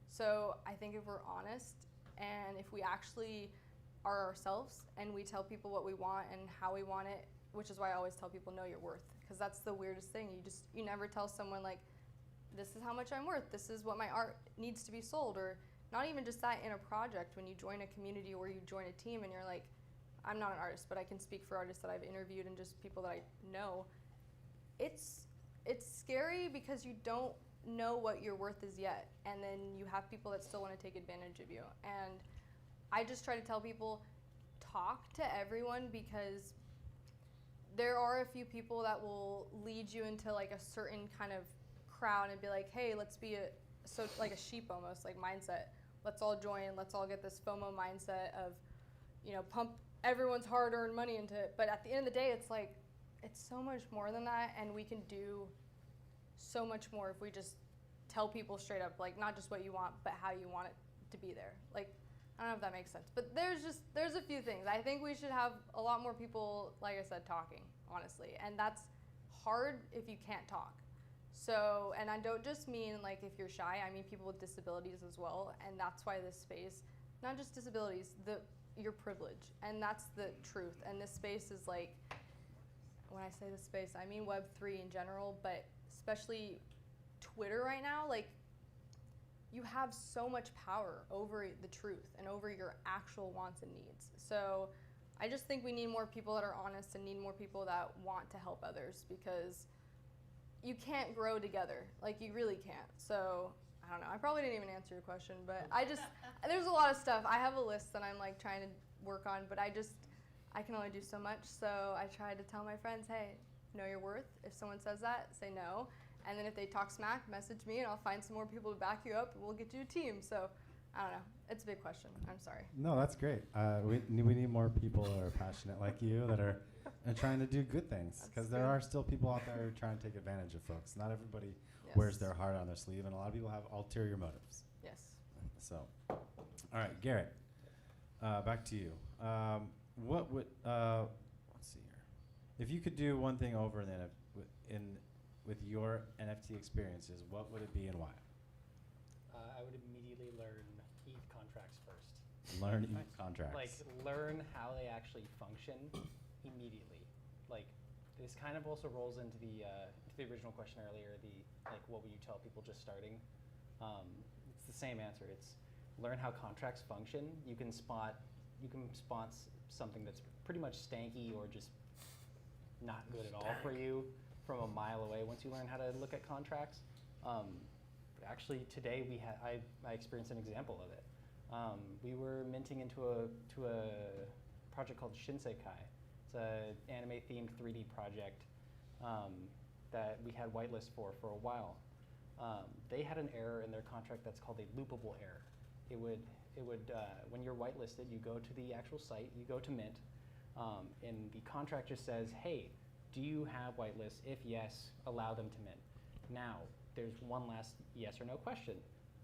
So I think if we're honest and if we actually are ourselves and we tell people what we want and how we want it, which is why I always tell people know your worth, because that's the weirdest thing. You never tell someone like, this is how much I'm worth, this is what my art needs to be sold, or not even just that in a project. When you join a community or you join a team and you're like, I'm not an artist, but I can speak for artists that I've interviewed and just people that I know. It's scary because you don't know what your worth is yet, and then you have people that still want to take advantage of you. And I just try to tell people, talk to everyone, because there are a few people that will lead you into like a certain kind of crowd and be like, hey, let's be like a sheep almost, like mindset. Let's all join, let's all get this FOMO mindset of, pump everyone's hard-earned money into it. But at the end of the day, it's like, it's so much more than that, and we can do so much more if we just tell people straight up, like, not just what you want, but how you want it to be there. Like, I don't know if that makes sense, but there's a few things. I think we should have a lot more people, like I said, talking, honestly, and that's hard if you can't talk. So, and I don't just mean like if you're shy, I mean people with disabilities as well, and that's why this space, not just disabilities, your privilege, and that's the truth. And this space is like, when I say this space, I mean Web3 in general, but especially Twitter right now, like, you have so much power over the truth and over your actual wants and needs. So I just think we need more people that are honest and need more people that want to help others, because you can't grow together. Like, you really can't. So I don't know. I probably didn't even answer your question, but there's a lot of stuff. I have a list that I'm like trying to work on, but I can only do so much. So I try to tell my friends, hey, know your worth. If someone says that, say no. And then if they talk smack, message me, and I'll find some more people to back you up, and we'll get you a team. So I don't know. It's a big question. I'm sorry. No, that's great. We need more people that are passionate like you, that are trying to do good things, because there are still people out there who are trying to take advantage of folks. Not everybody wears their heart on their sleeve, and a lot of people have ulterior motives. Yes. So, all right, Garrett, back to you. What would let's see here. If you could do one thing over with your NFT experiences, what would it be and why? I would immediately learn ETH contracts first. Learn ETH contracts. Like, learn how they actually function immediately. Like, this kind of also rolls into the original question earlier, like, what would you tell people just starting? It's the same answer. It's learn how contracts function. You can spot something that's pretty much stanky or just not good at all for you from a mile away once you learn how to look at contracts. Actually, today I experienced an example of it. We were minting into a project called Shinsekai. It's an anime-themed 3D project that we had whitelist for a while. They had an error in their contract that's called a loopable error. It would when you're whitelisted, you go to the actual site, you go to mint, and the contract just says, hey, do you have whitelists? If yes, allow them to mint. Now, there's one last yes or no question.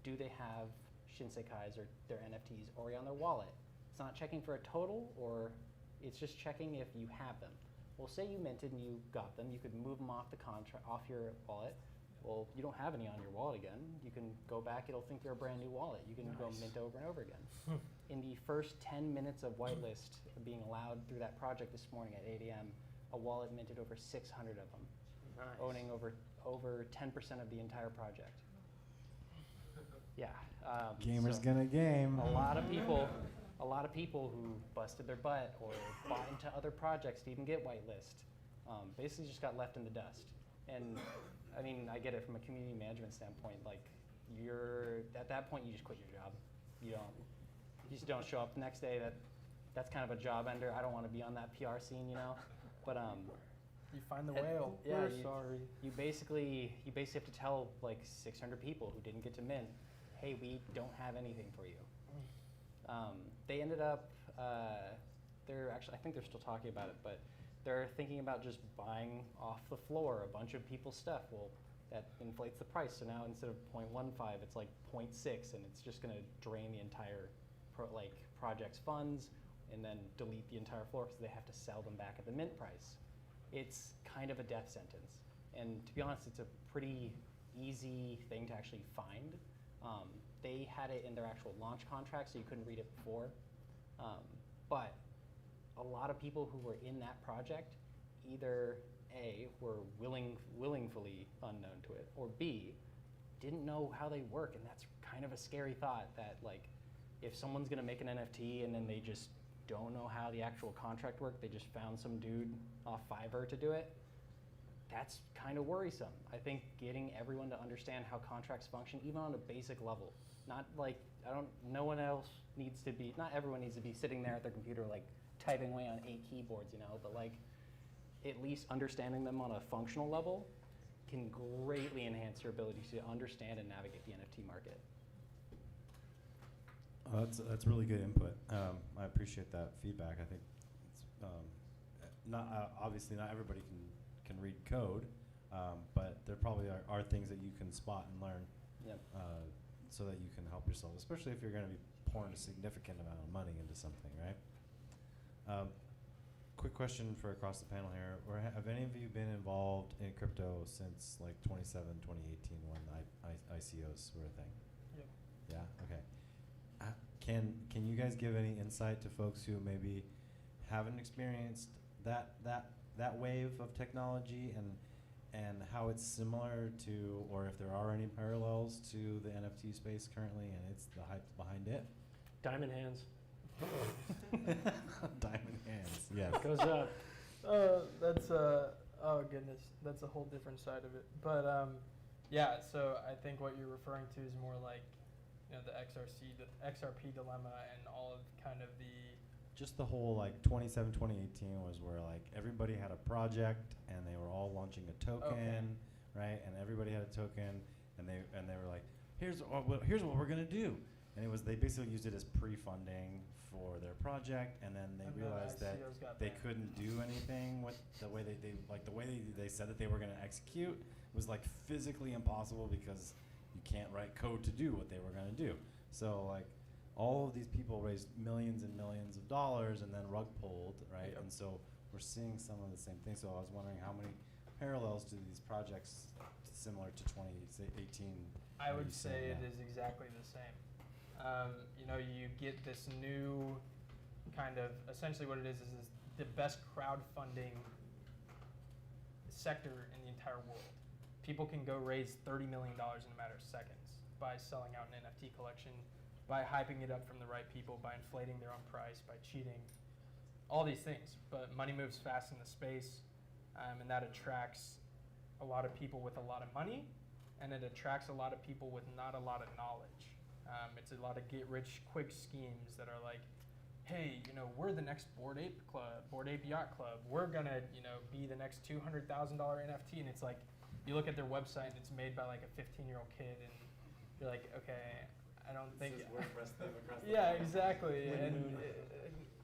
Do they have Shinsekais or their NFTs already on their wallet? It's not checking for a total, or it's just checking if you have them. Well, say you minted and you got them, you could move them off the contract, off your wallet. Well, you don't have any on your wallet again. You can go back, it'll think you're a brand new wallet. You can go mint over and over again. In the first 10 minutes of whitelist being allowed through that project this morning at 8 a.m., a wallet minted over 600 of them, owning over 10% of the entire project. Yeah. Gamers so gonna game. a lot of people who busted their butt or bought into other projects to even get whitelist, basically just got left in the dust. And I mean, I get it from a community management standpoint. Like, you're at that point, you just quit your job. You just don't show up the next day. That's kind of a job ender. I don't want to be on that PR scene, you know. But You find the whale. yeah, We're you- sorry. you basically have to tell like 600 people who didn't get to mint, hey, we don't have anything for you. They ended up, I think they're still talking about it, but they're thinking about just buying off the floor a bunch of people's stuff. Well, that inflates the price. So now instead of 0.15, it's like 0.6, and it's just going to drain the entire project's funds and then delete the entire floor because they have to sell them back at the mint price. It's kind of a death sentence. And to be honest, it's a pretty easy thing to actually find. They had it in their actual launch contract, so you couldn't read it before. But a lot of people who were in that project either A, were willingly unknown to it, or B, didn't know how they work. And that's kind of a scary thought that, like, if someone's gonna make an NFT and then they just don't know how the actual contract worked, they just found some dude off Fiverr to do it, that's kind of worrisome. I think getting everyone to understand how contracts function, even on a basic level, not like, not everyone needs to be sitting there at their computer like typing away on 8 keyboards, you know, but like at least understanding them on a functional level can greatly enhance your ability to understand and navigate the NFT market. That's really good input. I appreciate that feedback. I think it's obviously not everybody can read code, but there probably are things that you can spot and learn. Yep. So that you can help yourself, especially if you're going to be pouring a significant amount of money into something, right? Quick question for across the panel here. Have any of you been involved in crypto since like 2018 when ICOs were a thing? Yep. Yeah, okay. Can you guys give any insight to folks who maybe haven't experienced that wave of technology and how it's similar to, or if there are any parallels to the NFT space currently and it's the hype behind it? Diamond hands. Diamond hands, yes. Goes up. That's oh goodness, that's a whole different side of it. But yeah, so I think what you're referring to is more like, you know, the XRP dilemma and all of kind of the Just the whole like 2018 was where like everybody had a project and they were all launching a token, right? And everybody had a token, and they were like, here's what we're gonna do, and they basically used it as pre-funding for their project, and then they realized that they couldn't do anything with the way they said that they were gonna execute was like physically impossible because you can't write code to do what they were gonna do. So like, all of these people raised millions and millions of dollars and then rug pulled, right? Yep. And so we're seeing some of the same things. So I was wondering how many parallels to these projects similar to 2018? I are would you say seeing it now? is exactly the same. You know, you get this new kind of, essentially what it is the best crowdfunding sector in the entire world. People can go raise $30 million in a matter of seconds by selling out an NFT collection, by hyping it up from the right people, by inflating their own price, by cheating, all these things. But money moves fast in the space, and that attracts a lot of people with a lot of money, and it attracts a lot of people with not a lot of knowledge. It's a lot of get-rich-quick schemes that are like, hey, you know, we're the next Bored Ape Yacht Club. We're gonna, you know, be the next $200,000 NFT, and it's like, you look at their website and it's made by like a 15-year-old kid, and you're like, okay, I don't think. Yeah, exactly.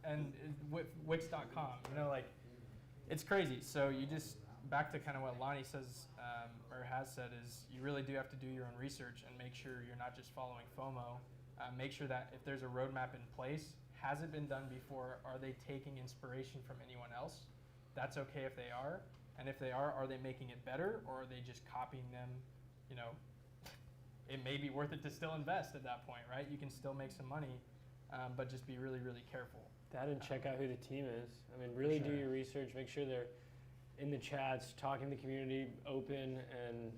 And Wix.com, you know, like, it's crazy. So you just, back to kind of what Lonnie says, or has said, is you really do have to do your own research and make sure you're not just following FOMO. Make sure that if there's a roadmap in place, has it been done before? Are they taking inspiration from anyone else? That's okay if they are. And if they are they making it better, or are they just copying them? You know, it may be worth it to still invest at that point, right? You can still make some money, but just be really, really careful. That and check out who the team is. I mean, really do sure. your research. Make sure they're in the chats, talking to the community, open, and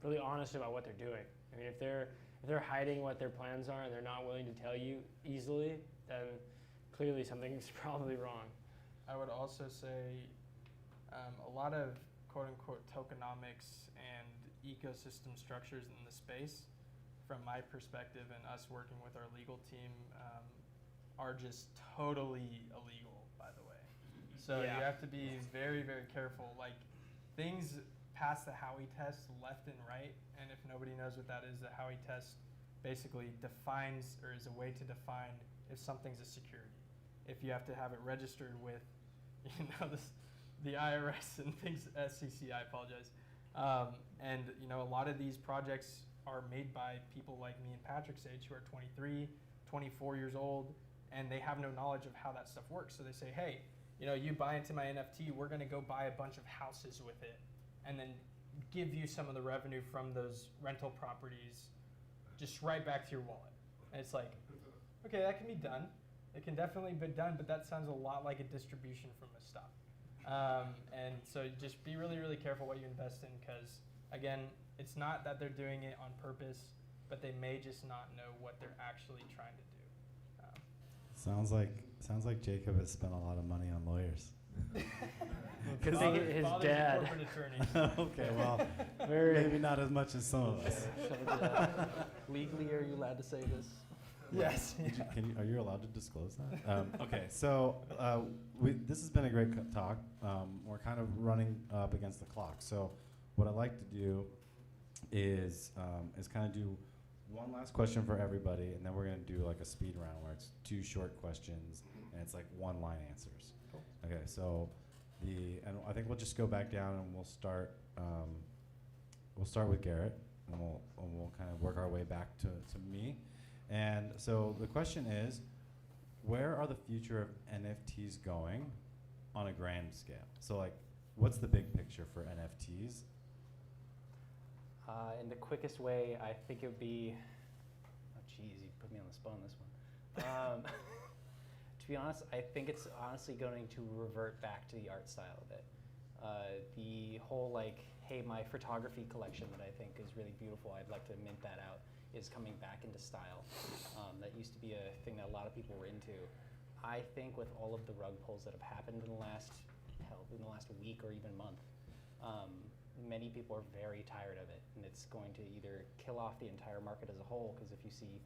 really honest about what they're doing. I mean, if they're hiding what their plans are and they're not willing to tell you easily, then clearly something's probably wrong. I would also say a lot of quote-unquote tokenomics and ecosystem structures in the space, from my perspective and us working with our legal team, are just totally illegal, by the way. So Yeah. you have to be very, very careful. Like, things pass the Howey test left and right, and if nobody knows what that is, the Howey test basically defines, or is a way to define if something's a security. If you have to have it registered with, you know, the IRS and things, SEC, I apologize. And, you know, a lot of these projects are made by people like me and Patrick's age, who are 23, 24 years old, and they have no knowledge of how that stuff works. So they say, hey, you know, you buy into my NFT, we're going to go buy a bunch of houses with it, and then give you some of the revenue from those rental properties just right back to your wallet. And it's like, okay, that can be done. It can definitely be done, but that sounds a lot like a distribution from a stock. And so just be really, really careful what you invest in, because, again, it's not that they're doing it on purpose, but they may just not know what they're actually trying to do. Sounds like Jacob has spent a lot of money on lawyers. Because his Father's dad. a corporate attorney. Okay, well, Very. maybe not as much as some of us. Legally, are you allowed to say this? Yes. Are you allowed to disclose that? Okay, so this has been a great talk. We're kind of running up against the clock. So what I'd like to do is kind of do one last question for everybody, and then we're going to do like a speed round where it's 2 short questions, and it's like 1-line answers. Cool. Okay, so and I think we'll just go back down and we'll start with Garrett, and we'll kind of work our way back to me. And so the question is, where are the future of NFTs going on a grand scale? So like, what's the big picture for NFTs? In the quickest way, I think it would be, oh geez, you put me on the spot on this one. To be honest, I think it's honestly going to revert back to the art style of it. The whole like, hey, my photography collection that I think is really beautiful, I'd like to mint that out, is coming back into style. That used to be a thing that a lot of people were into. I think with all of the rug pulls that have happened in the last week or even month, many people are very tired of it, and it's going to either kill off the entire market as a whole, because if you see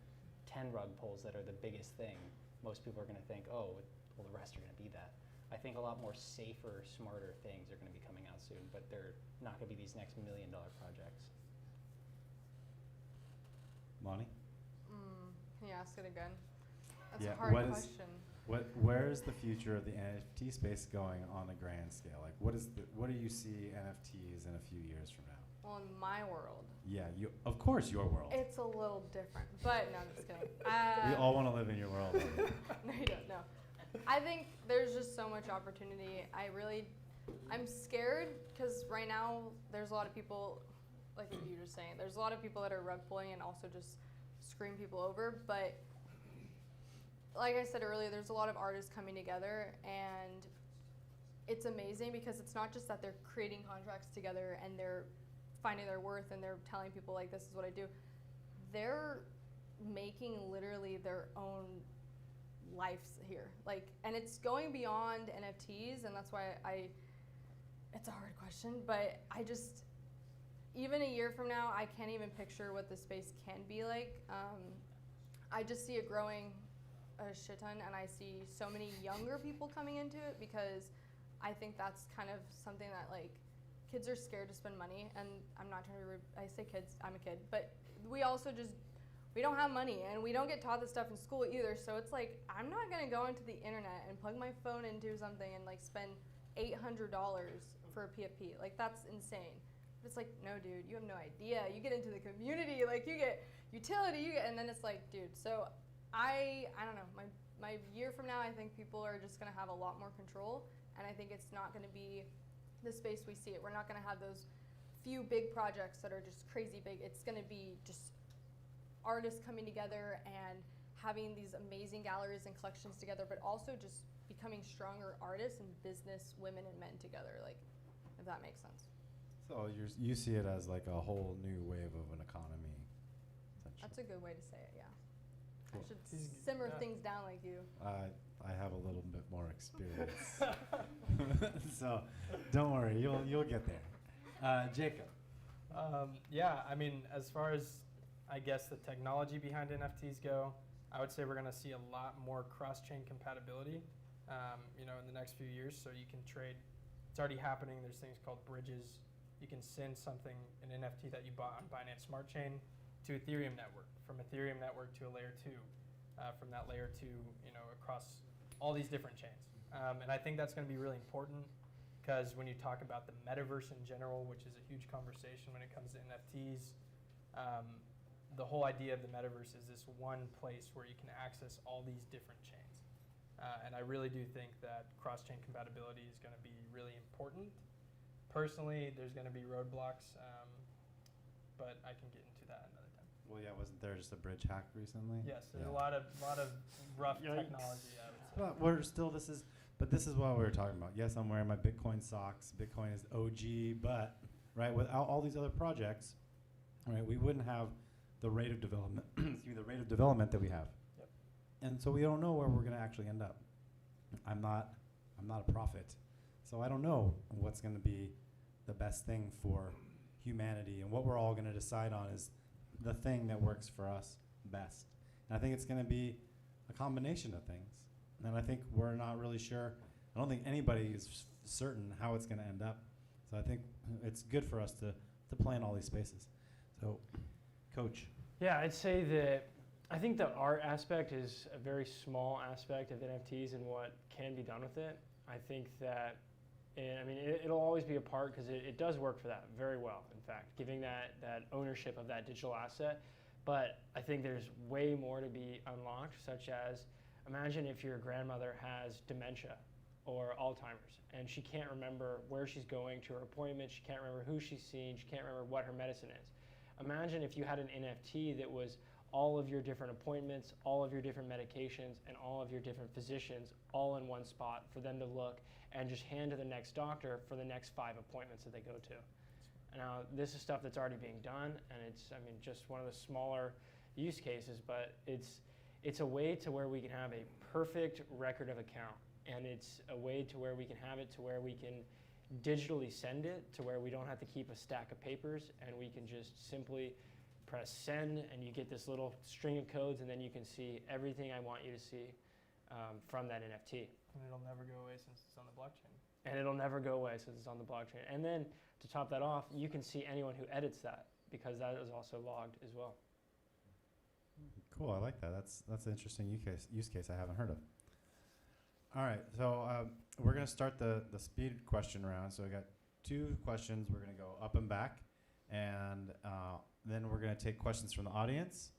10 rug pulls that are the biggest thing, most people are going to think, oh, well, the rest are going to be that. I think a lot more safer, smarter things are going to be coming out soon, but they're not going to be these next $1 million projects. Lonnie? Can you ask it again? That's Yeah, a hard what is- question. Where is the future of the NFT space going on a grand scale? Like, what do you see NFTs in a few years from now? Well, in my world, Yeah, of course, your world. it's a little different. But no, I'm just kidding. We all want to live in your world. No, you don't. No. I think there's just so much opportunity. I'm scared because right now there's a lot of people, like what you were just saying, there's a lot of people that are rug pulling and also just screwing people over. But like I said earlier, there's a lot of artists coming together, and it's amazing because it's not just that they're creating contracts together and they're finding their worth and they're telling people like, this is what I do. They're making literally their own lives here. Like, and it's going beyond NFTs, and that's why it's a hard question, but even a year from now, I can't even picture what the space can be like. I just see it growing a shit ton, and I see so many younger people coming into it because I think that's kind of something that like kids are scared to spend money, and I'm not trying to I say kids, I'm a kid, but we also we don't have money, and we don't get taught this stuff in school either, so it's like I'm not gonna go into the internet and plug my phone into something and like spend $800 for a PFP. Like, that's insane. But it's like, no, dude, you have no idea. You get into the community, like, you get utility, and then it's like, dude. So I don't know. My year from now, I think people are just gonna have a lot more control, and I think it's not gonna be the space we see it. We're not gonna have those few big projects that are just crazy big. It's gonna be just artists coming together and having these amazing galleries and collections together, but also just becoming stronger artists and business women and men together, like, if that makes sense. So you see it as like a whole new wave of an economy. That's a good way to say it, yeah. Cool. I should simmer things down like you. I have a little bit more experience, so don't worry, you'll get there. Jacob. Yeah, I mean, as far as I guess the technology behind NFTs go, I would say we're going to see a lot more cross-chain compatibility, in the next few years. So you can trade. It's already happening. There's things called bridges. You can send something, an NFT that you bought on Binance Smart Chain, to Ethereum network, from Ethereum network to a layer 2, from that layer 2, across all these different chains. And I think that's going to be really important, because when you talk about the metaverse in general, which is a huge conversation when it comes to NFTs, the whole idea of the metaverse is this one place where you can access all these different chains. And I really do think that cross-chain compatibility is going to be really important. Personally, there's going to be roadblocks, but I can get into that another time. Well, yeah, wasn't there just a bridge hack recently? Yes, there's Yeah. a lot of rough Yikes. technology, I would say. But we're still, this is what we were talking about. Yes, I'm wearing my Bitcoin socks. Bitcoin is OG, but right, without all these other projects, right, we wouldn't have the rate of development, the rate of development that we have. Yep. And so we don't know where we're going to actually end up. I'm not a prophet, so I don't know what's going to be the best thing for humanity, and what we're all going to decide on is the thing that works for us best. And I think it's going to be a combination of things. And I think we're not really sure. I don't think anybody is certain how it's going to end up. So I think it's good for us to play in all these spaces. So, Coach. Yeah, I'd say that I think the art aspect is a very small aspect of NFTs and what can be done with it. I think that, it'll always be a part, because it does work for that very well, in fact, giving that ownership of that digital asset. But I think there's way more to be unlocked, such as, imagine if your grandmother has dementia or Alzheimer's, and she can't remember where she's going to her appointment, she can't remember who she's seeing, she can't remember what her medicine is. Imagine if you had an NFT that was all of your different appointments, all of your different medications, and all of your different physicians all in one spot for them to look and just hand to the next doctor for the next 5 appointments that they go to. Now, this is stuff that's already being done, and it's, just one of the smaller use cases, but it's a way to where we can have a perfect record of account, and it's a way to where we can have it to where we can digitally send it, to where we don't have to keep a stack of papers, and we can just simply press send, and you get this little string of codes, and then you can see everything I want you to see from that NFT. And it'll never go away since it's on the blockchain. And it'll never go away since it's on the blockchain. And then to top that off, you can see anyone who edits that, because that is also logged as well. Cool, I like that. That's an interesting use case I haven't heard of. All right, so we're going to start the speed question round. So I got 2 questions. We're going to go up and back, and then we're going to take questions from the audience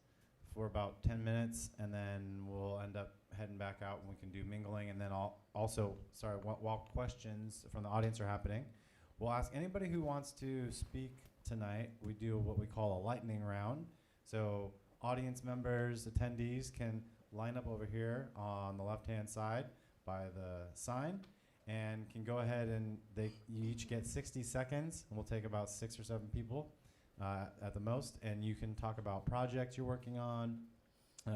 for about 10 minutes, and then we'll end up heading back out, and we can do mingling. And then while questions from the audience are happening, we'll ask anybody who wants to speak tonight. We do what we call a lightning round. So audience members, attendees can line up over here on the left-hand side by the sign, and can go ahead, and you each get 60 seconds, and we'll take about 6 or 7 people at the most, and you can talk about projects you're working on,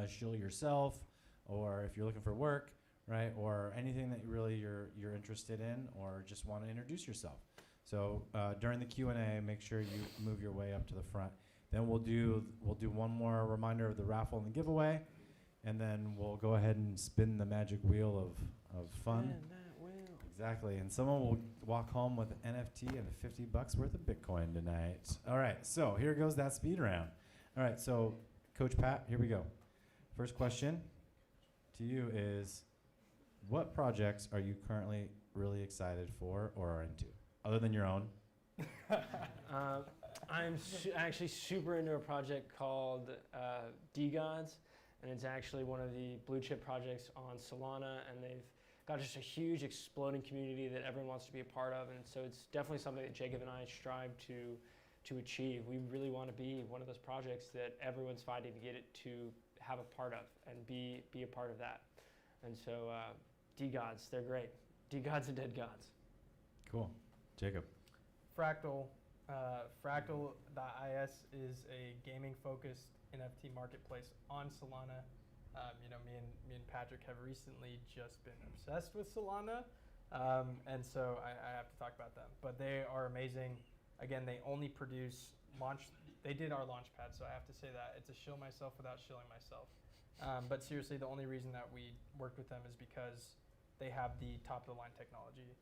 shill yourself, or if you're looking for work, right, or anything that you're interested in, or just want to introduce yourself. So during the Q&A, make sure you move your way up to the front. Then we'll do one more reminder of the raffle and the giveaway, and then we'll go ahead and spin the magic wheel of fun. Spin that wheel. Exactly, and someone will walk home with an NFT and $50 worth of Bitcoin tonight. All right, so here goes that speed round. All right, so Coach Pat, here we go. First question to you is, what projects are you currently really excited for or are into, other than your own? I'm actually super into a project called Degenerates, and it's actually one of the blue chip projects on Solana, and they've got just a huge exploding community that everyone wants to be a part of, and so it's definitely something that Jacob and I strive to achieve. We really want to be one of those projects that everyone's fighting to get it to have a part of and be a part of that. And so D-Gods, they're great. D-Gods and Dead Gods. Cool. Jacob. Fractal. Fractal.is is a gaming-focused NFT marketplace on Solana. Me and Patrick have recently just been obsessed with Solana, and so I have to talk about them. But they are amazing. Again, they only produce they did our launch pad, so I have to say that. It's a shill myself without shilling myself. But seriously, the only reason that we worked with them is because they have the top-of-the-line technology,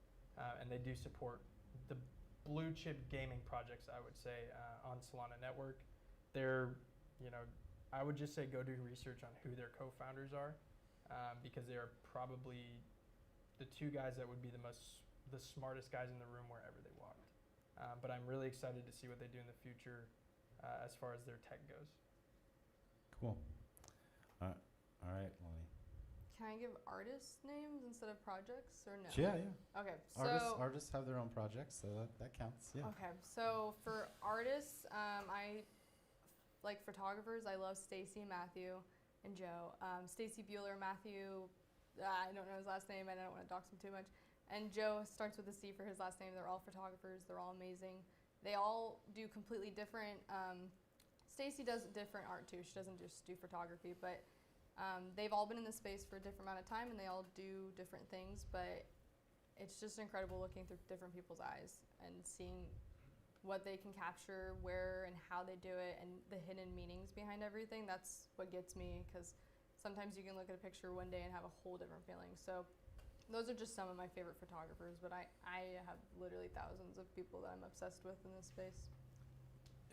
and they do support the blue-chip gaming projects, I would say, on Solana Network. They're, I would just say go do research on who their co-founders are, because they are probably the two guys that would be the smartest guys in the room wherever they walked. But I'm really excited to see what they do in the future as far as their tech goes. Cool. All right, Lonnie. Can I give artists names instead of projects or no? Yeah. Okay, so Artists have their own projects, so that counts. Yeah. Okay, so for artists, I like photographers. I love Stacy, Matthew, and Joe. Stacy Bueller, Matthew, I don't know his last name. I don't want to dox him too much. And Joe starts with a C for his last name. They're all photographers. They're all amazing. They all do completely different. Stacy does different art too. She doesn't just do photography, but they've all been in the space for a different amount of time, and they all do different things. But it's just incredible looking through different people's eyes and seeing what they can capture, where and how they do it, and the hidden meanings behind everything. That's what gets me, because sometimes you can look at a picture one day and have a whole different feeling. So those are just some of my favorite photographers, but I have literally thousands of people that I'm obsessed with in this space.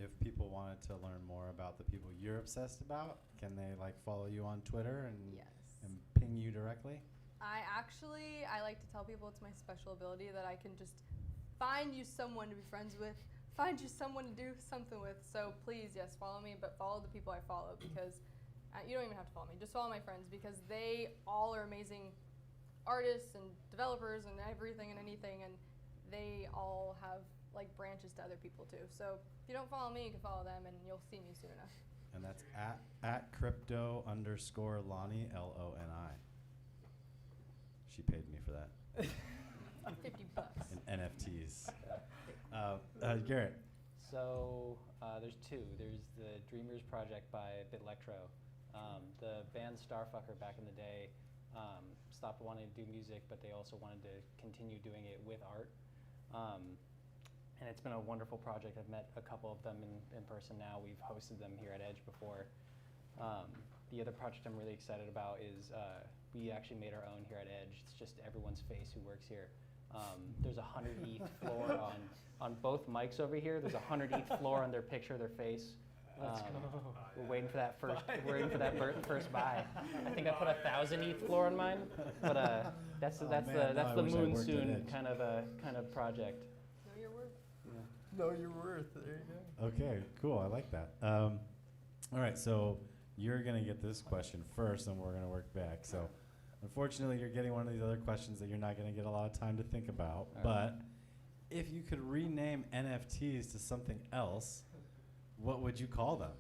If people wanted to learn more about the people you're obsessed about, can they follow you on Twitter and ping you directly? I like to tell people it's my special ability that I can just find you someone to be friends with, find you someone to do something with. So please, yes, follow me, but follow the people I follow, because you don't even have to follow me. Just follow my friends, because they all are amazing artists and developers and everything and anything, and they all have branches to other people too. So if you don't follow me, you can follow them, and you'll see me soon enough. And that's at crypto_Lonnie, LONI. She paid me for that. $50 in NFTs. Garrett. So there's two. There's the Dreamers project by Electro. The band Starfucker back in the day stopped wanting to do music, but they also wanted to continue doing it with art. And it's been a wonderful project. I've met a couple of them in person now. We've hosted them here at Edge before. The other project I'm really excited about is we actually made our own here at Edge. It's just everyone's face who works here. There's a 100 ETH floor on both mics over here. There's a 100 ETH floor on their picture, their face. We're waiting for that first. We're waiting for that first buy. I think I put 1,000 ETH floor on mine, but that's the moon soon kind of project. Know your worth. Know your worth. There you go. Okay, cool. I like that. All right, so you're gonna get this question first, and we're gonna work back. So, unfortunately, you're getting one of these other questions that you're not gonna get a lot of time to think about. All but right. if you could rename NFTs to something else, what would you call them?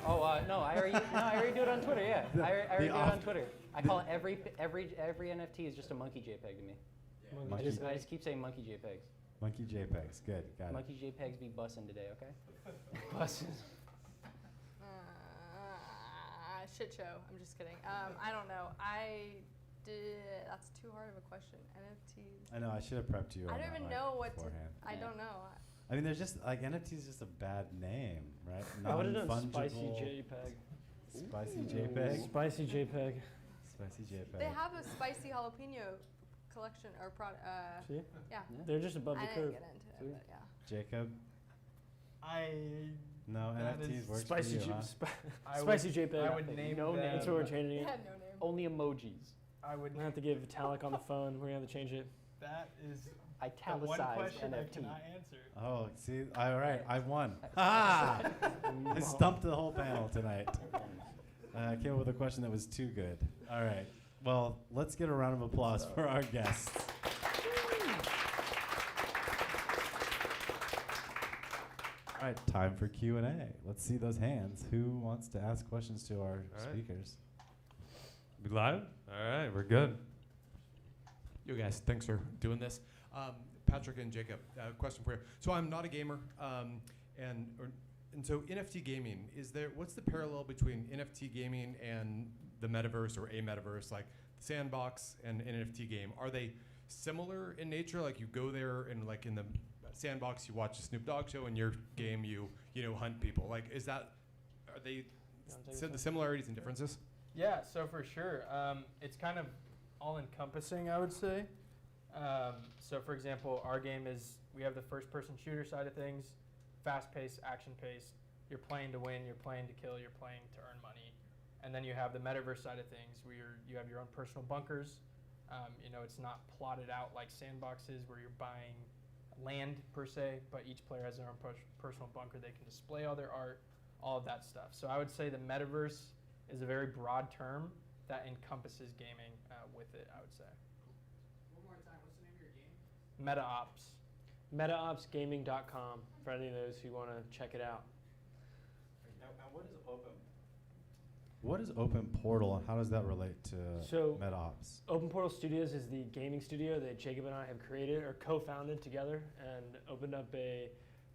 Oh no, I already do it on Twitter. Yeah, I already do it on Twitter. I call it every NFT is just a monkey JPEG to me. Monkey. I just keep saying monkey JPEGs. Monkey JPEGs. Good. Got Monkey JPEGs be bussin' today, okay? Buses. Shit show. I'm just kidding. I don't know. That's too hard of a question. NFTs. I know. I should have prepped you. I on don't that, even know what beforehand. to. I don't know. I mean, there's just NFTs is just a bad name, right? I would have done Non-fungible. Spicy JPEG. Spicy JPEG. Spicy JPEG. Spicy JPEG. They have a spicy jalapeno collection or product. See? Yeah. They're just above I the didn't curve. get into See? it, but yeah. Jacob. No That NFTs is works Spicy for you, huh? Spicy JPEG. I would name no them. name. That's what we're changing It it. had no name. Only emojis. I would I'm gonna have to give Vitalik on the phone. We're gonna have to change it. That is the one Italicized question I NFT. cannot answer. Oh, see, all right, I've won. Ah! I stumped the whole panel tonight. I came up with a question that was too good. All right, well, let's get a round of applause for our guests. All right, time for Q&A. Let's see those hands. Who wants to ask questions to our speakers? We live? All right, we're good. You guys, thanks for doing this. Patrick and Jacob, question for you. So I'm not a gamer, and so NFT gaming, what's the parallel between NFT gaming and the metaverse or a metaverse, like Sandbox and an NFT game? Are they similar in nature? Like you go there and like in the Sandbox, you watch a Snoop Dogg show, in your game you hunt people. Like are they the similarities and differences? Yeah, so for sure. It's kind of all-encompassing, I would say. So for example, our game is, we have the first-person shooter side of things, fast-paced, action-paced. You're playing to win, you're playing to kill, you're playing to earn money. And then you have the metaverse side of things, where you have your own personal bunkers. It's not plotted out like Sandboxes, where you're buying land per se, but each player has their own personal bunker. They can display all their art, all of that stuff. So I would say the metaverse is a very broad term that encompasses gaming with it, I would say. One more time, what's the name of your game? MetaOps. MetaOpsGaming.com for any of those who want to check it out. Now, what is Open Portal, and how does that relate to MetaOps? Open Portal Studios is the gaming studio that Jacob and I have created or co-founded together and opened up a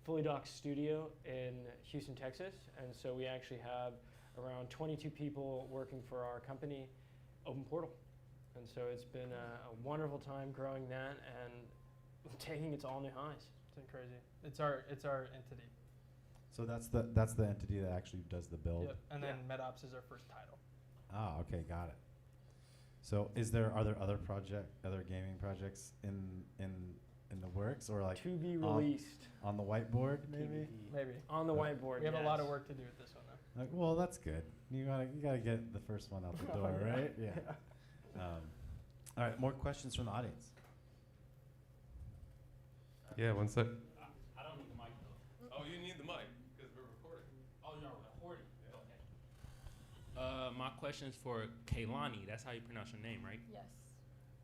fully docked studio in Houston, Texas. And so we actually have around 22 people working for our company, Open Portal. And so it's been a wonderful time growing that and taking it to all new highs. It's been crazy. It's our entity. So that's the entity that actually does the build. Yep. And then MetaOps is our first title. Ah, okay, got it. So are there other gaming projects in the works, or like to be released on the whiteboard maybe? Maybe. On the whiteboard. We have a lot of work to do with this one though. Well, that's good. You gotta get the first one out the door, right? Yeah. All right, more questions from the audience. Yeah, one sec. I don't need the mic though. Oh, you need the mic because we're recording. Oh, you're recording? Okay. My question is for Kaylani. That's how you pronounce your name, right? Yes.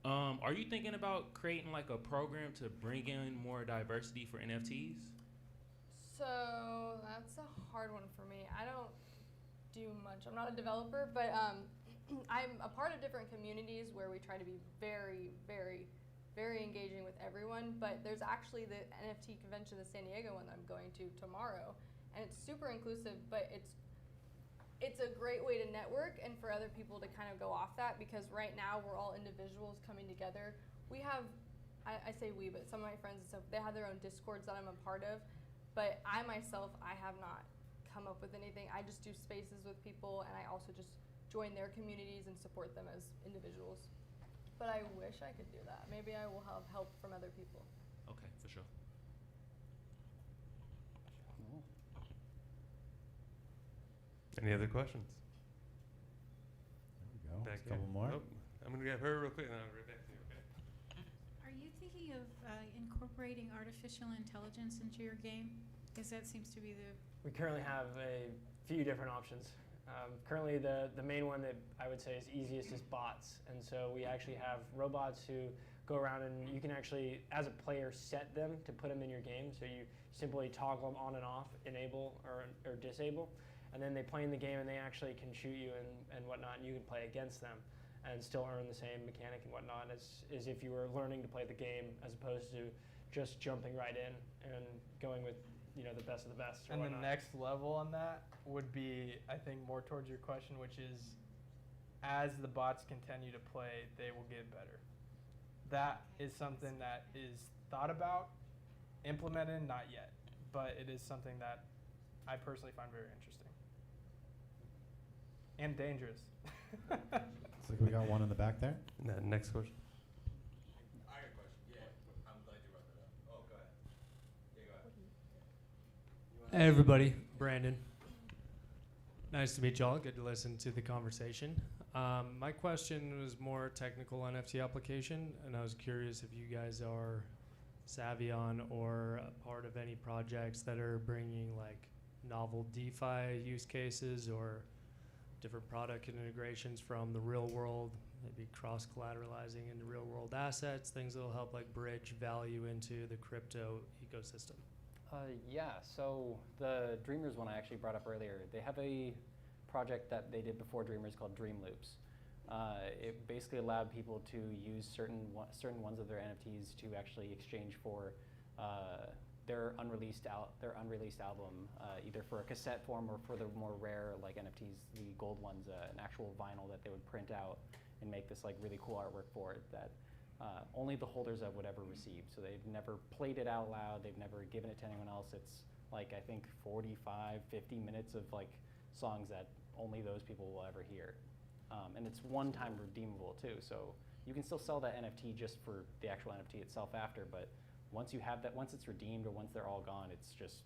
Are you thinking about creating like a program to bring in more diversity for NFTs? So that's a hard one for me. I don't do much. I'm not a developer, but I'm a part of different communities where we try to be very, very, very engaging with everyone. But there's actually the NFT convention, the San Diego one that I'm going to tomorrow, and it's super inclusive. But it's a great way to network and for other people to kind of go off that, because right now we're all individuals coming together. We have, I say we, but some of my friends and stuff, they have their own Discords that I'm a part of. But I myself, I have not come up with anything. I just do spaces with people, and I also just join their communities and support them as individuals. But I wish I could do that. Maybe I will have help from other people. Okay, for sure. Any other questions? There we go. Back A couple here. more. Oh, I'm gonna get her real quick, and then I'll get back to you. Okay. Are you thinking of incorporating artificial intelligence into your game? Because that seems to be the... We currently have a few different options. Currently, the main one that I would say is easiest is bots. And so we actually have robots who go around, and you can actually, as a player, set them to put them in your game. So you simply toggle them on and off, enable or disable. And then they play in the game, and they actually can shoot you and whatnot, and you can play against them and still earn the same mechanic and whatnot as if you were learning to play the game, as opposed to just jumping right in and going with the best of the best. And the next level on that would be, I think, more towards your question, which is, as the bots continue to play, they will get better. That is something that is thought about, implemented, not yet, but it is something that I personally find very interesting. And dangerous. Looks like we got one in the back there. Next question. I got a question. Yeah, I'm glad you brought that up. Oh, go ahead. Yeah, go ahead. Hey everybody, Brandon. Nice to meet y'all. Good to listen to the conversation. My question was more technical NFT application, and I was curious if you guys are savvy on or a part of any projects that are bringing like novel DeFi use cases or different product integrations from the real world, maybe cross-collateralizing into real-world assets, things that will help like bridge value into the crypto ecosystem. Yeah, so the Dreamers one I actually brought up earlier, they have a project that they did before Dreamers called Dream Loops. It basically allowed people to use certain ones of their NFTs to actually exchange for their unreleased album, either for a cassette form or for the more rare like NFTs, the gold ones, an actual vinyl that they would print out and make this like really cool artwork for it that only the holders of would ever receive. So they've never played it out loud, they've never given it to anyone else. It's like I think 45, 50 minutes of like songs that only those people will ever hear. And it's one-time redeemable too, so you can still sell that NFT just for the actual NFT itself after, but once you have that, once it's redeemed or once they're all gone, it's just,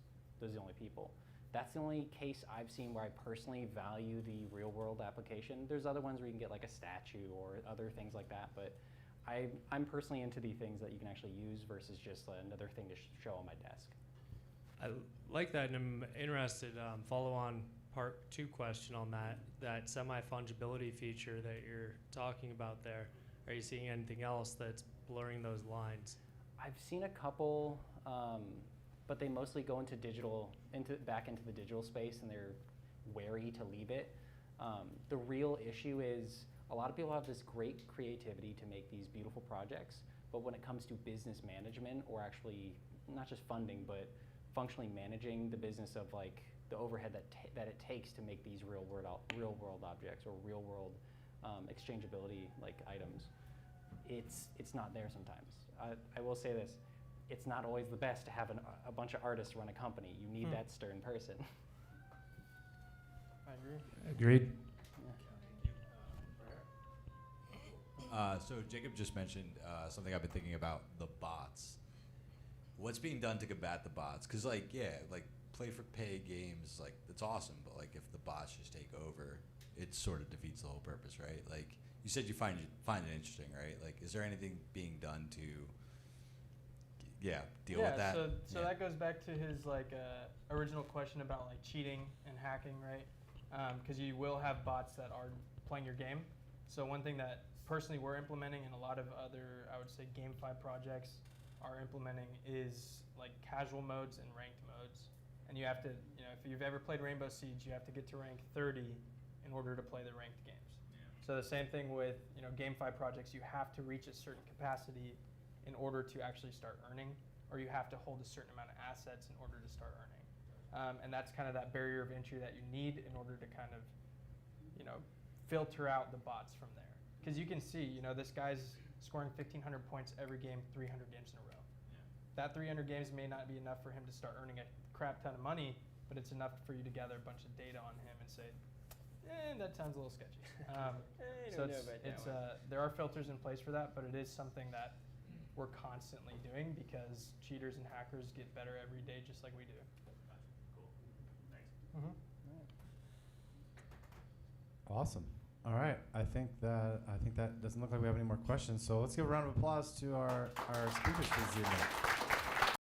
those are the only people. That's the only case I've seen where I personally value the real world application. There's other ones where you can get like a statue or other things like that, but I'm personally into the things that you can actually use versus just another thing to show on my desk. I like that, and I'm interested, follow on part 2 question on that semi-fungibility feature that you're talking about there. Are you seeing anything else that's blurring those lines? I've seen a couple, but they mostly go into back into the digital space, and they're wary to leave it. The real issue is a lot of people have this great creativity to make these beautiful projects, but when it comes to business management or actually not just funding, but functionally managing the business of like the overhead that it takes to make these real world objects or real world exchangeability like items, it's not there sometimes. I will say this, it's not always the best to have a bunch of artists run a company. You need that stern person. I agree. Agreed. So Jacob just mentioned something I've been thinking about, the bots. What's being done to combat the bots? Because like, yeah, like play for pay games, like that's awesome, but like if the bots just take over, it sort of defeats the whole purpose, right? Like you said, you find it interesting, right? Like, is there anything being done to, deal with that? So that goes back to his like original question about like cheating and hacking, right? Because you will have bots that are playing your game. So one thing that personally we're implementing and a lot of other, I would say, GameFi projects are implementing is like casual modes and ranked modes. And you have to, if you've ever played Rainbow Siege, you have to get to rank 30 in order to play the ranked games. So the same thing with GameFi projects, you have to reach a certain capacity in order to actually start earning, or you have to hold a certain amount of assets in order to start earning. And that's kind of that barrier of entry that you need in order to kind of, filter out the bots from there. Because you can see, this guy's scoring 1,500 points every game, 300 games in a row. That 300 games may not be enough for him to start earning a crap ton of money, but it's enough for you to gather a bunch of data on him and say, that sounds a little sketchy. So there are filters in place for that, but it is something that we're constantly doing because cheaters and hackers get better every day, just like we do. Cool. Thanks. Mm-hmm. Awesome. All right. I think that doesn't look like we have any more questions. So let's give a round of applause to our speakers for this evening.